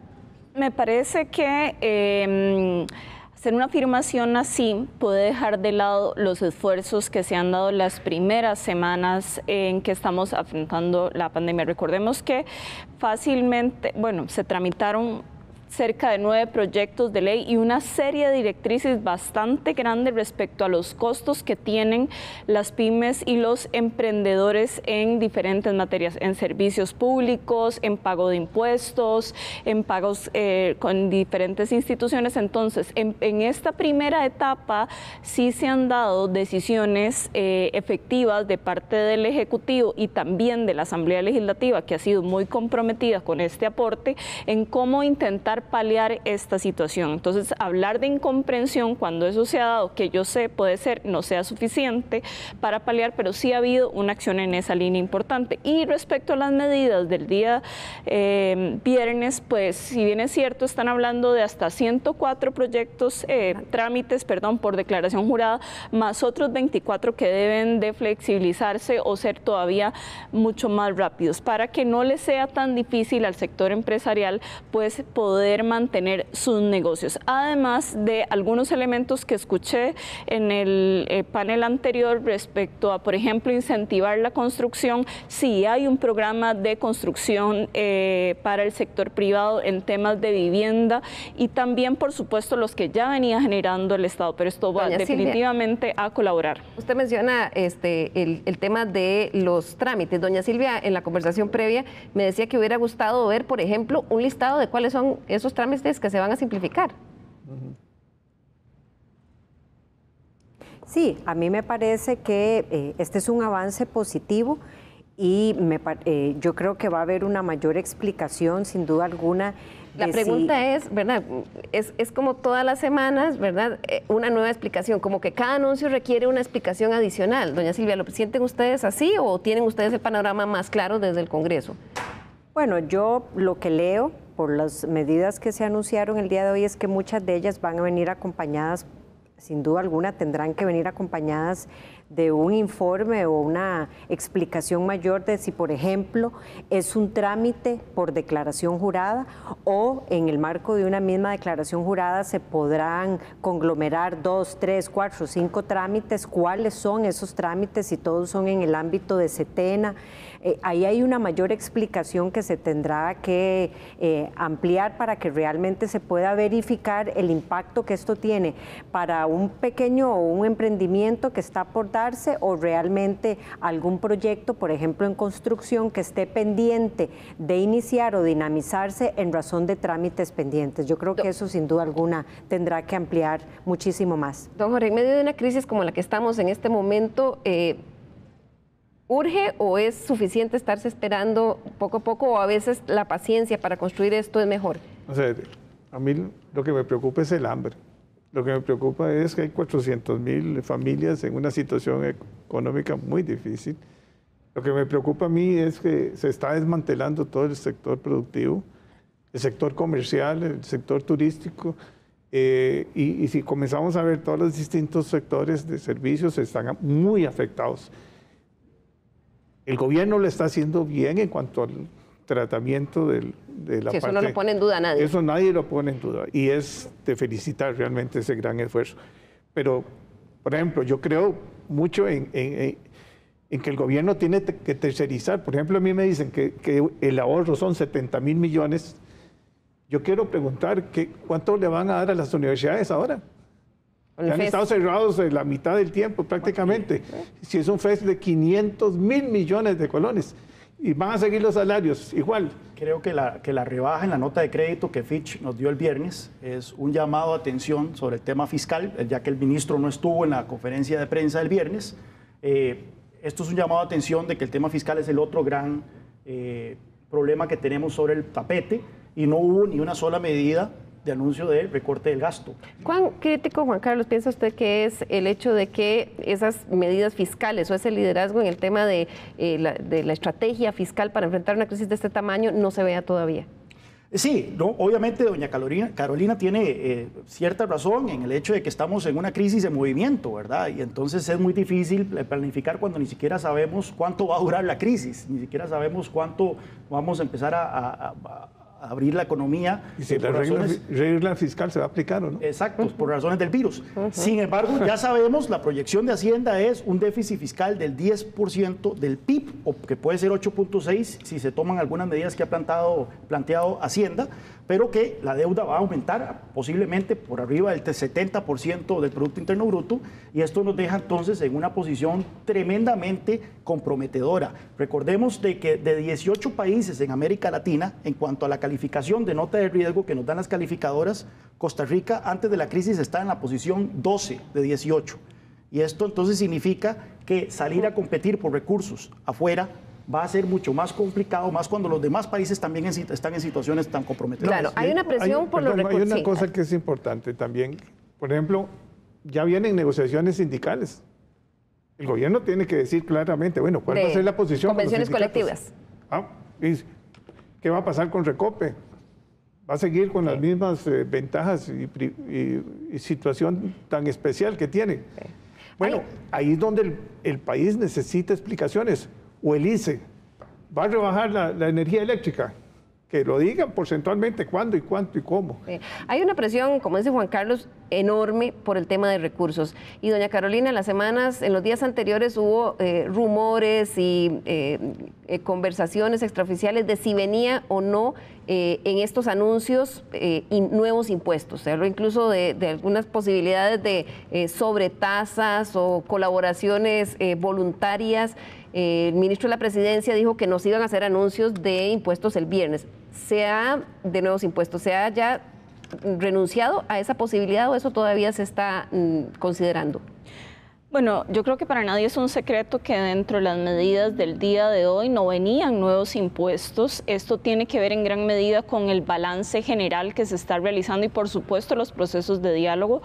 Me parece que hacer una afirmación así puede dejar de lado los esfuerzos que se han dado las primeras semanas en que estamos afrontando la pandemia. Recordemos que fácilmente, se tramitaron cerca de 9 proyectos de ley y una serie de directrices bastante grandes respecto a los costos que tienen las pymes y los emprendedores en diferentes materias, en servicios públicos, en pago de impuestos, en pagos con diferentes instituciones. Entonces, en esta primera etapa sí se han dado decisiones efectivas de parte del Ejecutivo y también de la Asamblea Legislativa, que ha sido muy comprometida con este aporte, en cómo intentar paliar esta situación. Entonces, hablar de incomprensión cuando eso se ha dado, que yo sé puede ser no sea suficiente para paliar, pero sí ha habido una acción en esa línea importante. Y respecto a las medidas del día viernes, pues si bien es cierto, están hablando de hasta 104 proyectos, trámites, por declaración jurada, más otros 24 que deben de flexibilizarse o ser todavía mucho más rápidos, para que no le sea tan difícil al sector empresarial pues poder mantener sus negocios. Además de algunos elementos que escuché en el panel anterior respecto a, por ejemplo, incentivar la construcción. Sí, hay un programa de construcción para el sector privado en temas de vivienda y también, por supuesto, los que ya venía generando el Estado, pero esto va definitivamente Silvia, a colaborar. Usted menciona el tema de los trámites. Doña Silvia, en la conversación previa me decía que hubiera gustado ver, por ejemplo, un listado de cuáles son esos trámites que se van a simplificar. Sí, a mí me parece que este es un avance positivo y yo creo que va a haber una mayor explicación, sin duda alguna. La pregunta es, ¿verdad? Es como todas las semanas, ¿verdad? Una nueva explicación, como que cada anuncio requiere una explicación adicional. Doña Silvia, ¿lo sienten ustedes así o tienen ustedes el panorama más claro desde el Congreso? Bueno, yo lo que leo por las medidas que se anunciaron el día de hoy es que muchas de ellas van a venir acompañadas, sin duda alguna tendrán que venir acompañadas de un informe o una explicación mayor de si, por ejemplo, es un trámite por declaración jurada o en el marco de una misma declaración jurada se podrán conglomerar 2, 3, 4, 5 trámites. ¿Cuáles son esos trámites? Si todos son en el ámbito de SETENA. Ahí hay una mayor explicación que se tendrá que ampliar para que realmente se pueda verificar el impacto que esto tiene para un pequeño o un emprendimiento que está por dar presentarse o realmente algún proyecto, por ejemplo en construcción, que esté pendiente de iniciar o dinamizarse en razón de trámites pendientes. Yo creo que eso sin duda alguna tendrá que ampliar muchísimo más. Don Jorge, en medio de una crisis como la que estamos en este momento, ¿urge o es suficiente estarse esperando poco a poco, o a veces la paciencia para construir esto es mejor? O sea, a mí lo que me preocupa es el hambre. Lo que me preocupa es que hay 400,000 familias en una situación económica muy difícil. Lo que me preocupa a mí es que se está desmantelando todo el sector productivo, el sector comercial, el sector turístico, y si comenzamos a ver todos los distintos sectores de servicios están muy afectados. El gobierno lo está haciendo bien en cuanto al tratamiento de la parte. Eso no lo pone en duda nadie. Eso nadie lo pone en duda y es de felicitar realmente ese gran esfuerzo. Pero, por ejemplo, yo creo mucho en que el gobierno tiene que tercerizar. Por ejemplo, a mí me dicen que el ahorro son 70,000 millones. Yo quiero preguntar cuánto le van a dar a las universidades ahora. Que han estado cerrados la mitad del tiempo prácticamente. Si es un FES de 500,000 millones de colones. Y van a seguir los salarios igual. Creo que la rebaja en la nota de crédito que Fitch nos dio el viernes es un llamado a atención sobre el tema fiscal, ya que el ministro no estuvo en la conferencia de prensa del viernes. Esto es un llamado a atención de que el tema fiscal es el otro gran problema que tenemos sobre el tapete y no hubo ni una sola medida de anuncio de recorte del gasto. ¿Cuán crítico, Juan Carlos, piensa usted que es el hecho de que esas medidas fiscales o ese liderazgo en el tema de la estrategia fiscal para enfrentar una crisis de este tamaño no se vea todavía? Sí, no, obviamente doña Carolina tiene cierta razón en el hecho de que estamos en una crisis de movimiento, ¿verdad? Y entonces es muy difícil planificar cuando ni siquiera sabemos cuánto va a durar la crisis, ni siquiera sabemos cuánto vamos a empezar a abrir la economía. Y si la regla fiscal se va a aplicar o no. Exacto, por razones del virus. Sin embargo, ya sabemos, la proyección de Hacienda es un déficit fiscal del 10% del PIB, o que puede ser 8.6 si se toman algunas medidas que ha planteado Hacienda, pero que la deuda va a aumentar posiblemente por arriba del 70% del Producto Interno Bruto, y esto nos deja entonces en una posición tremendamente comprometedora. Recordemos de que de 18 países en América Latina, en cuanto a la calificación de nota de riesgo que nos dan las calificadoras, Costa Rica antes de la crisis está en la posición 12 de 18. Y esto entonces significa que salir a competir por recursos afuera va a ser mucho más complicado, más cuando los demás países también están en situaciones tan comprometedoras. Claro, hay una presión por los recursos. Hay una cosa que es importante también. Por ejemplo, ya vienen negociaciones sindicales. El gobierno tiene que decir claramente, bueno, ¿cuál va a ser la posición? Convenciones colectivas. ¿Qué va a pasar con Recope? ¿Va a seguir con las mismas ventajas y situación tan especial que tiene? Bueno, ahí es donde el país necesita explicaciones. O el ICE va a rebajar la energía eléctrica. Que lo digan porcentualmente cuándo y cuánto y cómo. Hay una presión, como dice Juan Carlos, enorme por el tema de recursos. Y doña Carolina, en los días anteriores hubo rumores y conversaciones extraoficiales de si venía o no en estos anuncios nuevos impuestos. Se habló incluso de algunas posibilidades de sobretasas o colaboraciones voluntarias. El ministro de la Presidencia dijo que nos iban a hacer anuncios de impuestos el viernes. De nuevos impuestos, ¿se ha ya renunciado a esa posibilidad o eso todavía se está considerando? Bueno, yo creo que para nadie es un secreto que dentro de las medidas del día de hoy no venían nuevos impuestos. Esto tiene que ver en gran medida con el balance general que se está realizando y por supuesto los procesos de diálogo.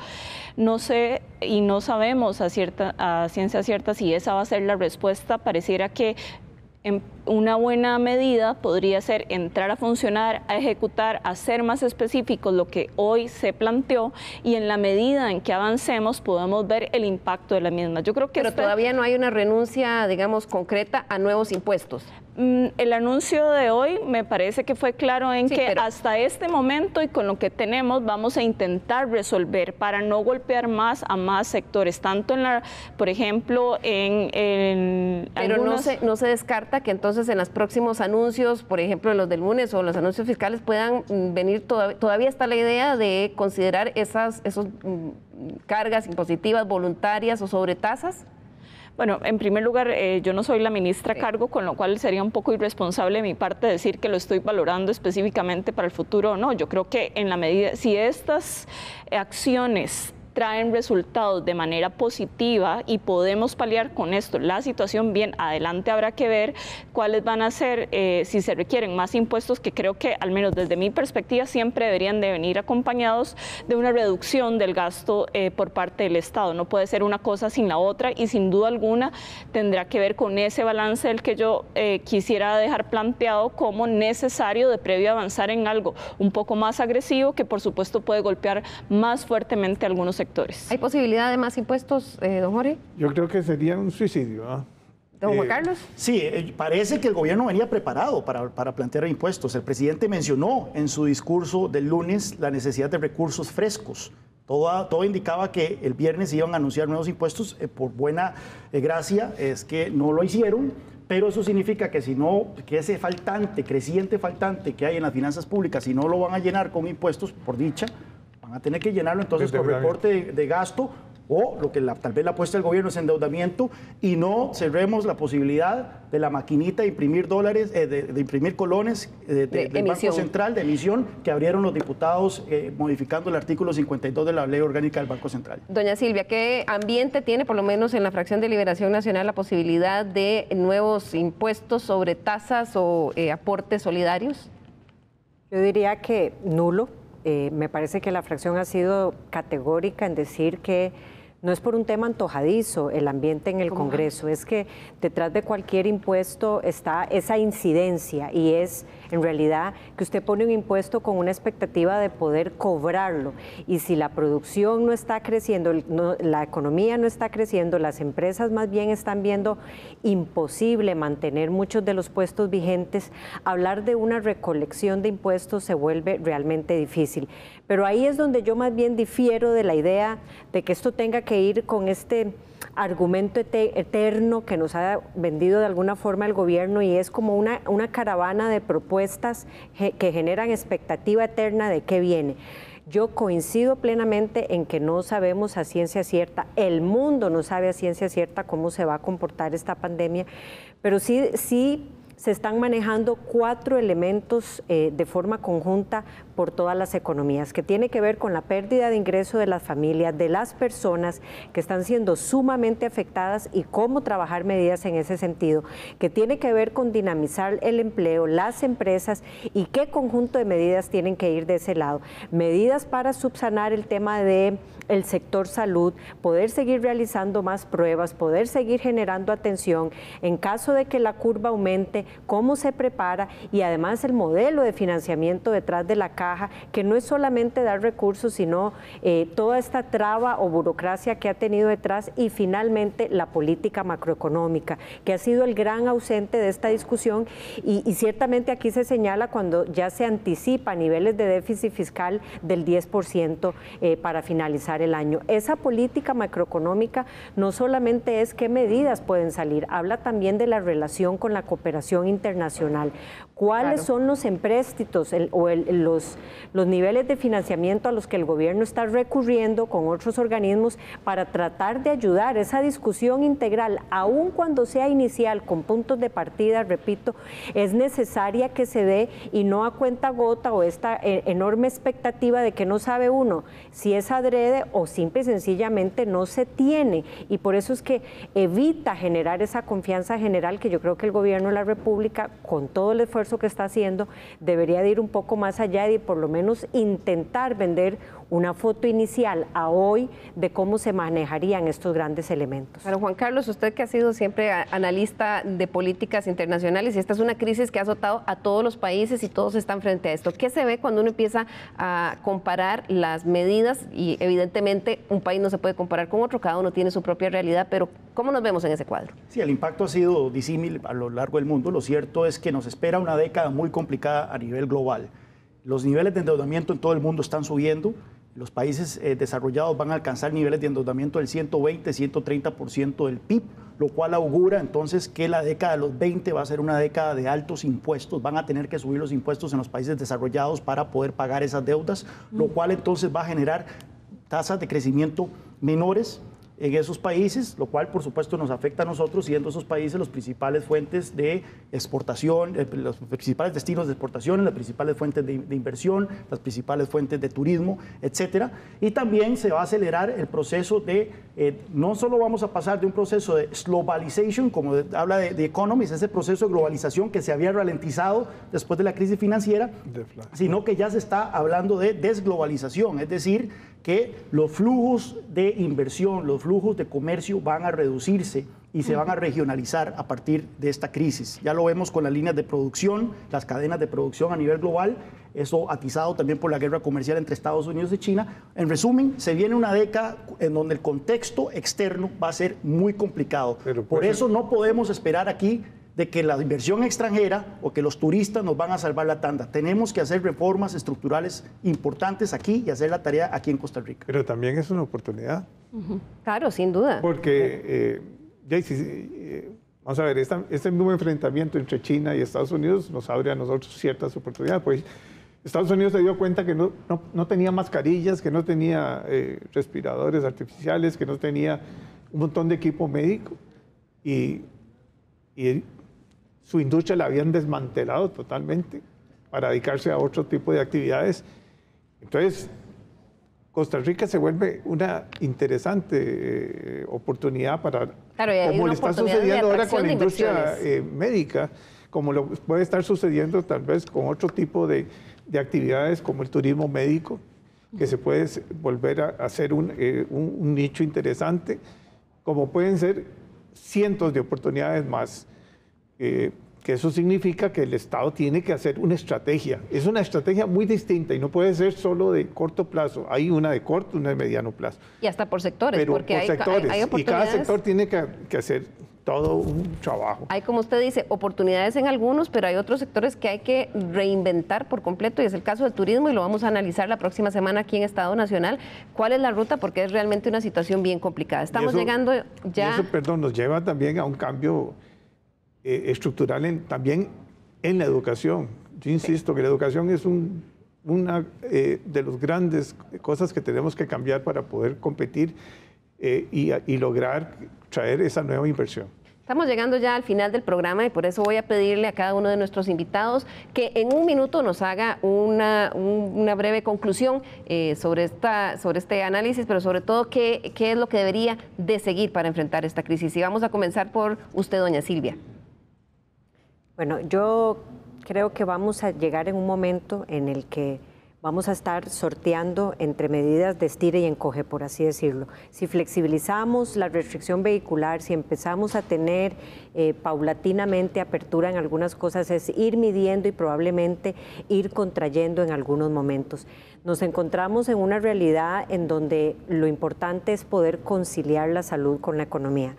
No sé y no sabemos a ciencia cierta si esa va a ser la respuesta. Pareciera que una buena medida podría ser entrar a funcionar, a ejecutar, a ser más específicos lo que hoy se planteó y en la medida en que avancemos podemos ver el impacto de la misma. Yo creo que pero todavía no hay una renuncia, digamos, concreta a nuevos impuestos. El anuncio de hoy me parece que fue claro en que hasta este momento y con lo que tenemos vamos a intentar resolver para no golpear más a más sectores, tanto por ejemplo, en pero algunos... no se descarta que entonces en los próximos anuncios, por ejemplo, los del lunes o los anuncios fiscales puedan venir, todavía está la idea de considerar esas cargas impositivas voluntarias o sobretasas. Bueno, en primer lugar, yo no soy la ministra a cargo, con lo cual sería un poco irresponsable de mi parte decir que lo estoy valorando específicamente para el futuro o no. Yo creo que en la medida, si estas acciones traen resultados de manera positiva y podemos paliar con esto la situación, bien, adelante habrá que ver cuáles van a ser, si se requieren más impuestos, que creo que al menos desde mi perspectiva siempre deberían de venir acompañados de una reducción del gasto por parte del Estado. No puede ser una cosa sin la otra y sin duda alguna tendrá que ver con ese balance del que yo quisiera dejar planteado como necesario de previo avanzar en algo un poco más agresivo que por supuesto puede golpear más fuertemente a algunos sectores. ¿Hay posibilidad de más impuestos, don Jorge? Yo creo que sería un suicidio, ¿eh? ¿Don Juan Carlos? Sí, parece que el gobierno venía preparado para plantear impuestos. El presidente mencionó en su discurso del lunes la necesidad de recursos frescos. Todo indicaba que el viernes iban a anunciar nuevos impuestos. Por buena gracia es que no lo hicieron, pero eso significa que que ese creciente faltante que hay en las finanzas públicas, si no lo van a llenar con impuestos, por dicha, van a tener que llenarlo entonces con recorte de gasto, o lo que tal vez la apuesta del gobierno es endeudamiento, y no cerremos la posibilidad de la maquinita de imprimir dólares, de imprimir colones del Banco Central de emisión que abrieron los diputados modificando el artículo 52 de la Ley Orgánica del Banco Central. Doña Silvia, ¿qué ambiente tiene, por lo menos en la fracción de Liberación Nacional, la posibilidad de nuevos impuestos sobre tasas o aportes solidarios? Yo diría que nulo. Me parece que la fracción ha sido categórica en decir que no es por un tema antojadizo el ambiente en el Congreso, es que detrás de cualquier impuesto está esa incidencia y es en realidad que usted pone un impuesto con una expectativa de poder cobrarlo, y si la producción no está creciendo, la economía no está creciendo, las empresas más bien están viendo imposible mantener muchos de los puestos vigentes, hablar de una recolección de impuestos se vuelve realmente difícil. Pero ahí es donde yo más bien difiero de la idea de que esto tenga que ir con este argumento eterno que nos ha vendido de alguna forma el gobierno, y es como una caravana de propuestas que generan expectativa eterna de qué viene. Yo coincido plenamente en que no sabemos a ciencia cierta, el mundo no sabe a ciencia cierta cómo se va a comportar esta pandemia, pero sí se están manejando 4 elementos de forma conjunta por todas las economías, que tiene que ver con la pérdida de ingreso de las familias, de las personas que están siendo sumamente afectadas y cómo trabajar medidas en ese sentido, que tiene que ver con dinamizar el empleo, las empresas y qué conjunto de medidas tienen que ir de ese lado. Medidas para subsanar el tema del sector salud, poder seguir realizando más pruebas, poder seguir generando atención en caso de que la curva aumente, cómo se prepara, y además el modelo de financiamiento detrás de la caja, que no es solamente dar recursos, sino toda esta traba o burocracia que ha tenido detrás, y finalmente la política macroeconómica, que ha sido el gran ausente de esta discusión, y ciertamente aquí se señala cuando ya se anticipa niveles de déficit fiscal del 10% para finalizar el año. Esa política macroeconómica no solamente es qué medidas pueden salir, habla también de la relación con la cooperación internacional. ¿Cuáles son los empréstitos los niveles de financiamiento a los que el gobierno está recurriendo con otros organismos para tratar de ayudar esa discusión integral, aun cuando sea inicial, con puntos de partida, repito, es necesaria que se dé, y no a cuenta gota o esta enorme expectativa de que no sabe uno si es adrede o simple y sencillamente no se tiene, y por eso es que evita generar esa confianza general que yo creo que el gobierno de la República, con todo el esfuerzo que está haciendo, debería de ir un poco más allá y por lo menos intentar vender una foto inicial a hoy de cómo se manejarían estos grandes elementos. Pero Juan Carlos, usted que ha sido siempre analista de políticas internacionales, y esta es una crisis que ha azotado a todos los países y todos están frente a esto, ¿qué se ve cuando uno empieza a comparar las medidas? Y evidentemente un país no se puede comparar con otro, cada uno tiene su propia realidad, pero ¿cómo nos vemos en ese cuadro? Sí, el impacto ha sido disímil a lo largo del mundo. Lo cierto es que nos espera una década muy complicada a nivel global. Los niveles de endeudamiento en todo el mundo están subiendo. Los países desarrollados van a alcanzar niveles de endeudamiento del 120, 130% del PIB, lo cual augura entonces que la década de los 20 va a ser una década de altos impuestos. Van a tener que subir los impuestos en los países desarrollados para poder pagar esas deudas, lo cual entonces va a generar tasas de crecimiento menores, en esos países, lo cual por supuesto nos afecta a nosotros, siendo esos países los principales fuentes de exportación, los principales destinos de exportación, las principales fuentes de inversión, las principales fuentes de turismo, etcétera. Y también se va a acelerar el proceso de, no solo vamos a pasar de un proceso de globalization, como habla de Economist, ese proceso de globalización que se había ralentizado después de la crisis financiera, sino que ya se está hablando de desglobalización, es decir, que los flujos de inversión, los flujos de comercio van a reducirse y se van a regionalizar a partir de esta crisis. Ya lo vemos con las líneas de producción, las cadenas de producción a nivel global, eso atizado también por la guerra comercial entre Estados Unidos y China. En resumen, se viene una década en donde el contexto externo va a ser muy complicado. Por eso no podemos esperar aquí de que la inversión extranjera o que los turistas nos van a salvar la tanda. Tenemos que hacer reformas estructurales importantes aquí y hacer la tarea aquí en Costa Rica. Pero también es una oportunidad. Claro, sin duda. Porque, vamos a ver, este nuevo enfrentamiento entre China y Estados Unidos nos abre a nosotros ciertas oportunidades. Pues Estados Unidos se dio cuenta que no tenía mascarillas, que no tenía respiradores artificiales, que no tenía un montón de equipo médico y su industria la habían desmantelado totalmente para dedicarse a otro tipo de actividades. Entonces, Costa Rica se vuelve una interesante oportunidad para, como le está sucediendo ahora con la industria médica, como lo puede estar sucediendo tal vez con otro tipo de actividades como el turismo médico, que se puede volver a hacer un nicho interesante, como pueden ser cientos de oportunidades más. Que eso significa que el Estado tiene que hacer una estrategia. Es una estrategia muy distinta y no puede ser solo de corto plazo. Hay una de corto y una de mediano plazo. Y hasta por sectores. Pero porque por sectores. Hay y cada sector tiene que hacer todo un trabajo. Hay, como usted dice, oportunidades en algunos, pero hay otros sectores que hay que reinventar por completo, y es el caso del turismo, y lo vamos a analizar la próxima semana aquí en Estado Nacional. ¿Cuál es la ruta? Porque es realmente una situación bien complicada. Estamos llegando ya... Y eso, nos lleva también a un cambio estructural también en la educación. Yo insisto que la educación es una de las grandes cosas que tenemos que cambiar para poder competir y lograr traer esa nueva inversión. Estamos llegando ya al final del programa y por eso voy a pedirle a cada uno de nuestros invitados que en un minuto nos haga una breve conclusión sobre este análisis, pero sobre todo qué es lo que debería de seguir para enfrentar esta crisis. Y vamos a comenzar por usted, doña Silvia. Bueno, yo creo que vamos a llegar en un momento en el que vamos a estar sorteando entre medidas de estira y encoge, por así decirlo. Si flexibilizamos la restricción vehicular, si empezamos a tener paulatinamente apertura en algunas cosas, es ir midiendo y probablemente ir contrayendo en algunos momentos. Nos encontramos en una realidad en donde lo importante es poder conciliar la salud con la economía.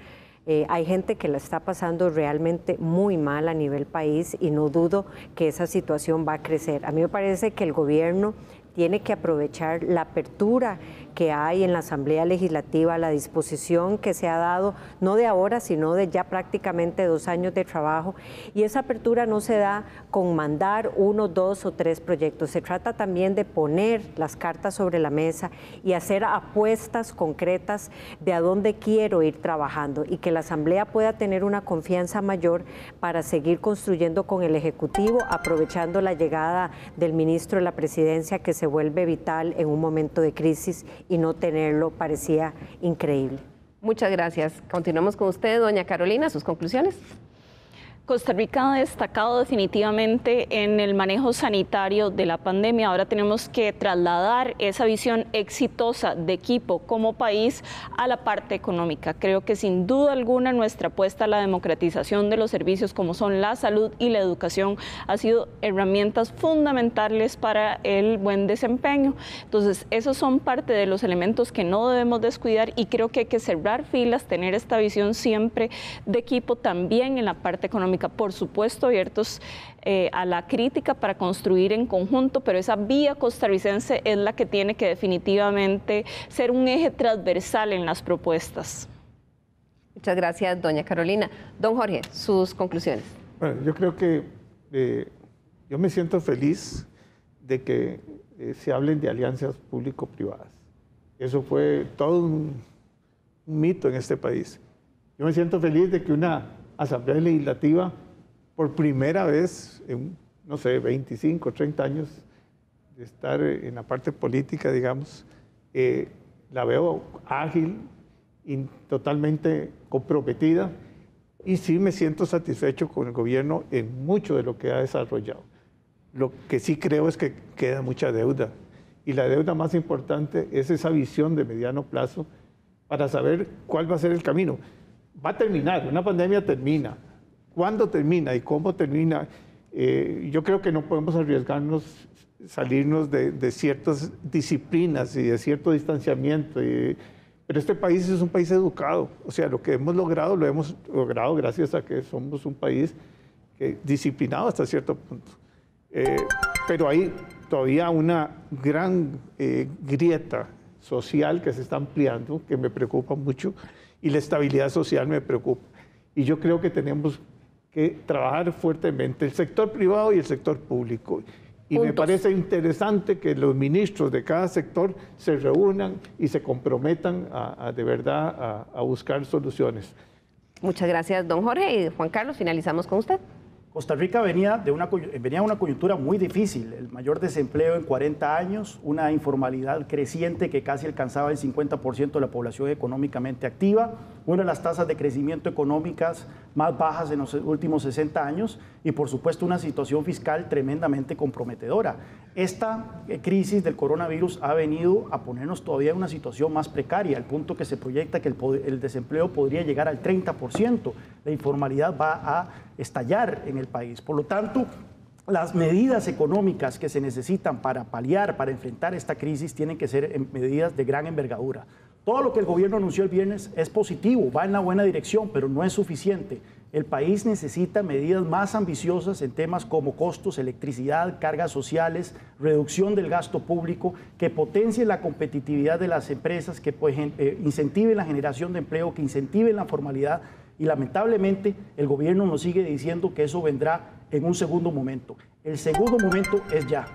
Hay gente que la está pasando realmente muy mal a nivel país y no dudo que esa situación va a crecer. A mí me parece que el gobierno tiene que aprovechar la apertura que hay en la Asamblea Legislativa, la disposición que se ha dado, no de ahora, sino de ya prácticamente 2 años de trabajo. Y esa apertura no se da con mandar 1, 2 o 3 proyectos. Se trata también de poner las cartas sobre la mesa y hacer apuestas concretas de a dónde quiero ir trabajando y que la Asamblea pueda tener una confianza mayor para seguir construyendo con el Ejecutivo, aprovechando la llegada del ministro de la Presidencia, que se vuelve vital en un momento de crisis, y no tenerlo parecía increíble. Muchas gracias. Continuamos con usted, doña Carolina, sus conclusiones. Costa Rica ha destacado definitivamente en el manejo sanitario de la pandemia. Ahora tenemos que trasladar esa visión exitosa de equipo como país a la parte económica. Creo que sin duda alguna nuestra apuesta a la democratización de los servicios como son la salud y la educación ha sido herramientas fundamentales para el buen desempeño. Entonces, esos son parte de los elementos que no debemos descuidar y creo que hay que cerrar filas, tener esta visión siempre de equipo también en la parte económica. Por supuesto, abiertos a la crítica para construir en conjunto, pero esa vía costarricense es la que tiene que definitivamente ser un eje transversal en las propuestas. Muchas gracias, doña Carolina. Don Jorge, sus conclusiones. Bueno, yo creo que yo me siento feliz de que se hablen de alianzas público-privadas. Eso fue todo un mito en este país. Yo me siento feliz de que una Asamblea Legislativa, por primera vez en, no sé, 25, 30 años de estar en la parte política, digamos, la veo ágil y totalmente comprometida, y sí me siento satisfecho con el gobierno en mucho de lo que ha desarrollado. Lo que sí creo es que queda mucha deuda, y la deuda más importante es esa visión de mediano plazo para saber cuál va a ser el camino. Va a terminar, una pandemia termina. ¿Cuándo termina y cómo termina? Yo creo que no podemos arriesgarnos, salirnos de ciertas disciplinas y de cierto distanciamiento. Pero este país es un país educado. O sea, lo que hemos logrado, lo hemos logrado gracias a que somos un país disciplinado hasta cierto punto. Pero hay todavía una gran grieta social que se está ampliando, que me preocupa mucho, y la estabilidad social me preocupa. Y yo creo que tenemos que trabajar fuertemente el sector privado y el sector público. Y me parece interesante que los ministros de cada sector se reúnan y se comprometan de verdad a buscar soluciones. Muchas gracias, don Jorge. Y Juan Carlos, finalizamos con usted. Costa Rica venía de una coyuntura muy difícil, el mayor desempleo en 40 años, una informalidad creciente que casi alcanzaba el 50% de la población económicamente activa, una de las tasas de crecimiento económicas más bajas en los últimos 60 años y por supuesto una situación fiscal tremendamente comprometedora. Esta crisis del coronavirus ha venido a ponernos todavía en una situación más precaria, al punto que se proyecta que el desempleo podría llegar al 30%. La informalidad va a estallar en el país. Por lo tanto, las medidas económicas que se necesitan para paliar, para enfrentar esta crisis, tienen que ser medidas de gran envergadura. Todo lo que el gobierno anunció el viernes es positivo, va en la buena dirección, pero no es suficiente. El país necesita medidas más ambiciosas en temas como costos, electricidad, cargas sociales, reducción del gasto público, que potencien la competitividad de las empresas, que incentiven la generación de empleo, que incentiven la formalidad. Y lamentablemente el gobierno nos sigue diciendo que eso vendrá en un segundo momento. El segundo momento es ya.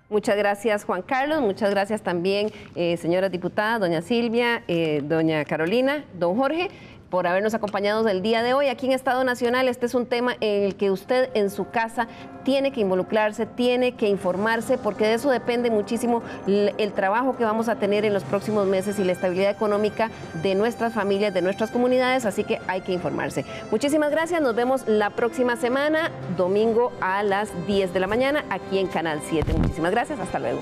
Muchas gracias, Juan Carlos. Muchas gracias también, señoras diputadas, doña Silvia, doña Carolina, don Jorge, por habernos acompañado el día de hoy aquí en Estado Nacional. Este es un tema en el que usted en su casa tiene que involucrarse, tiene que informarse, porque de eso depende muchísimo el trabajo que vamos a tener en los próximos meses y la estabilidad económica de nuestras familias, de nuestras comunidades, así que hay que informarse. Muchísimas gracias, nos vemos la próxima semana, domingo a las 10 de la mañana, aquí en Canal 7. Muchísimas gracias, hasta luego.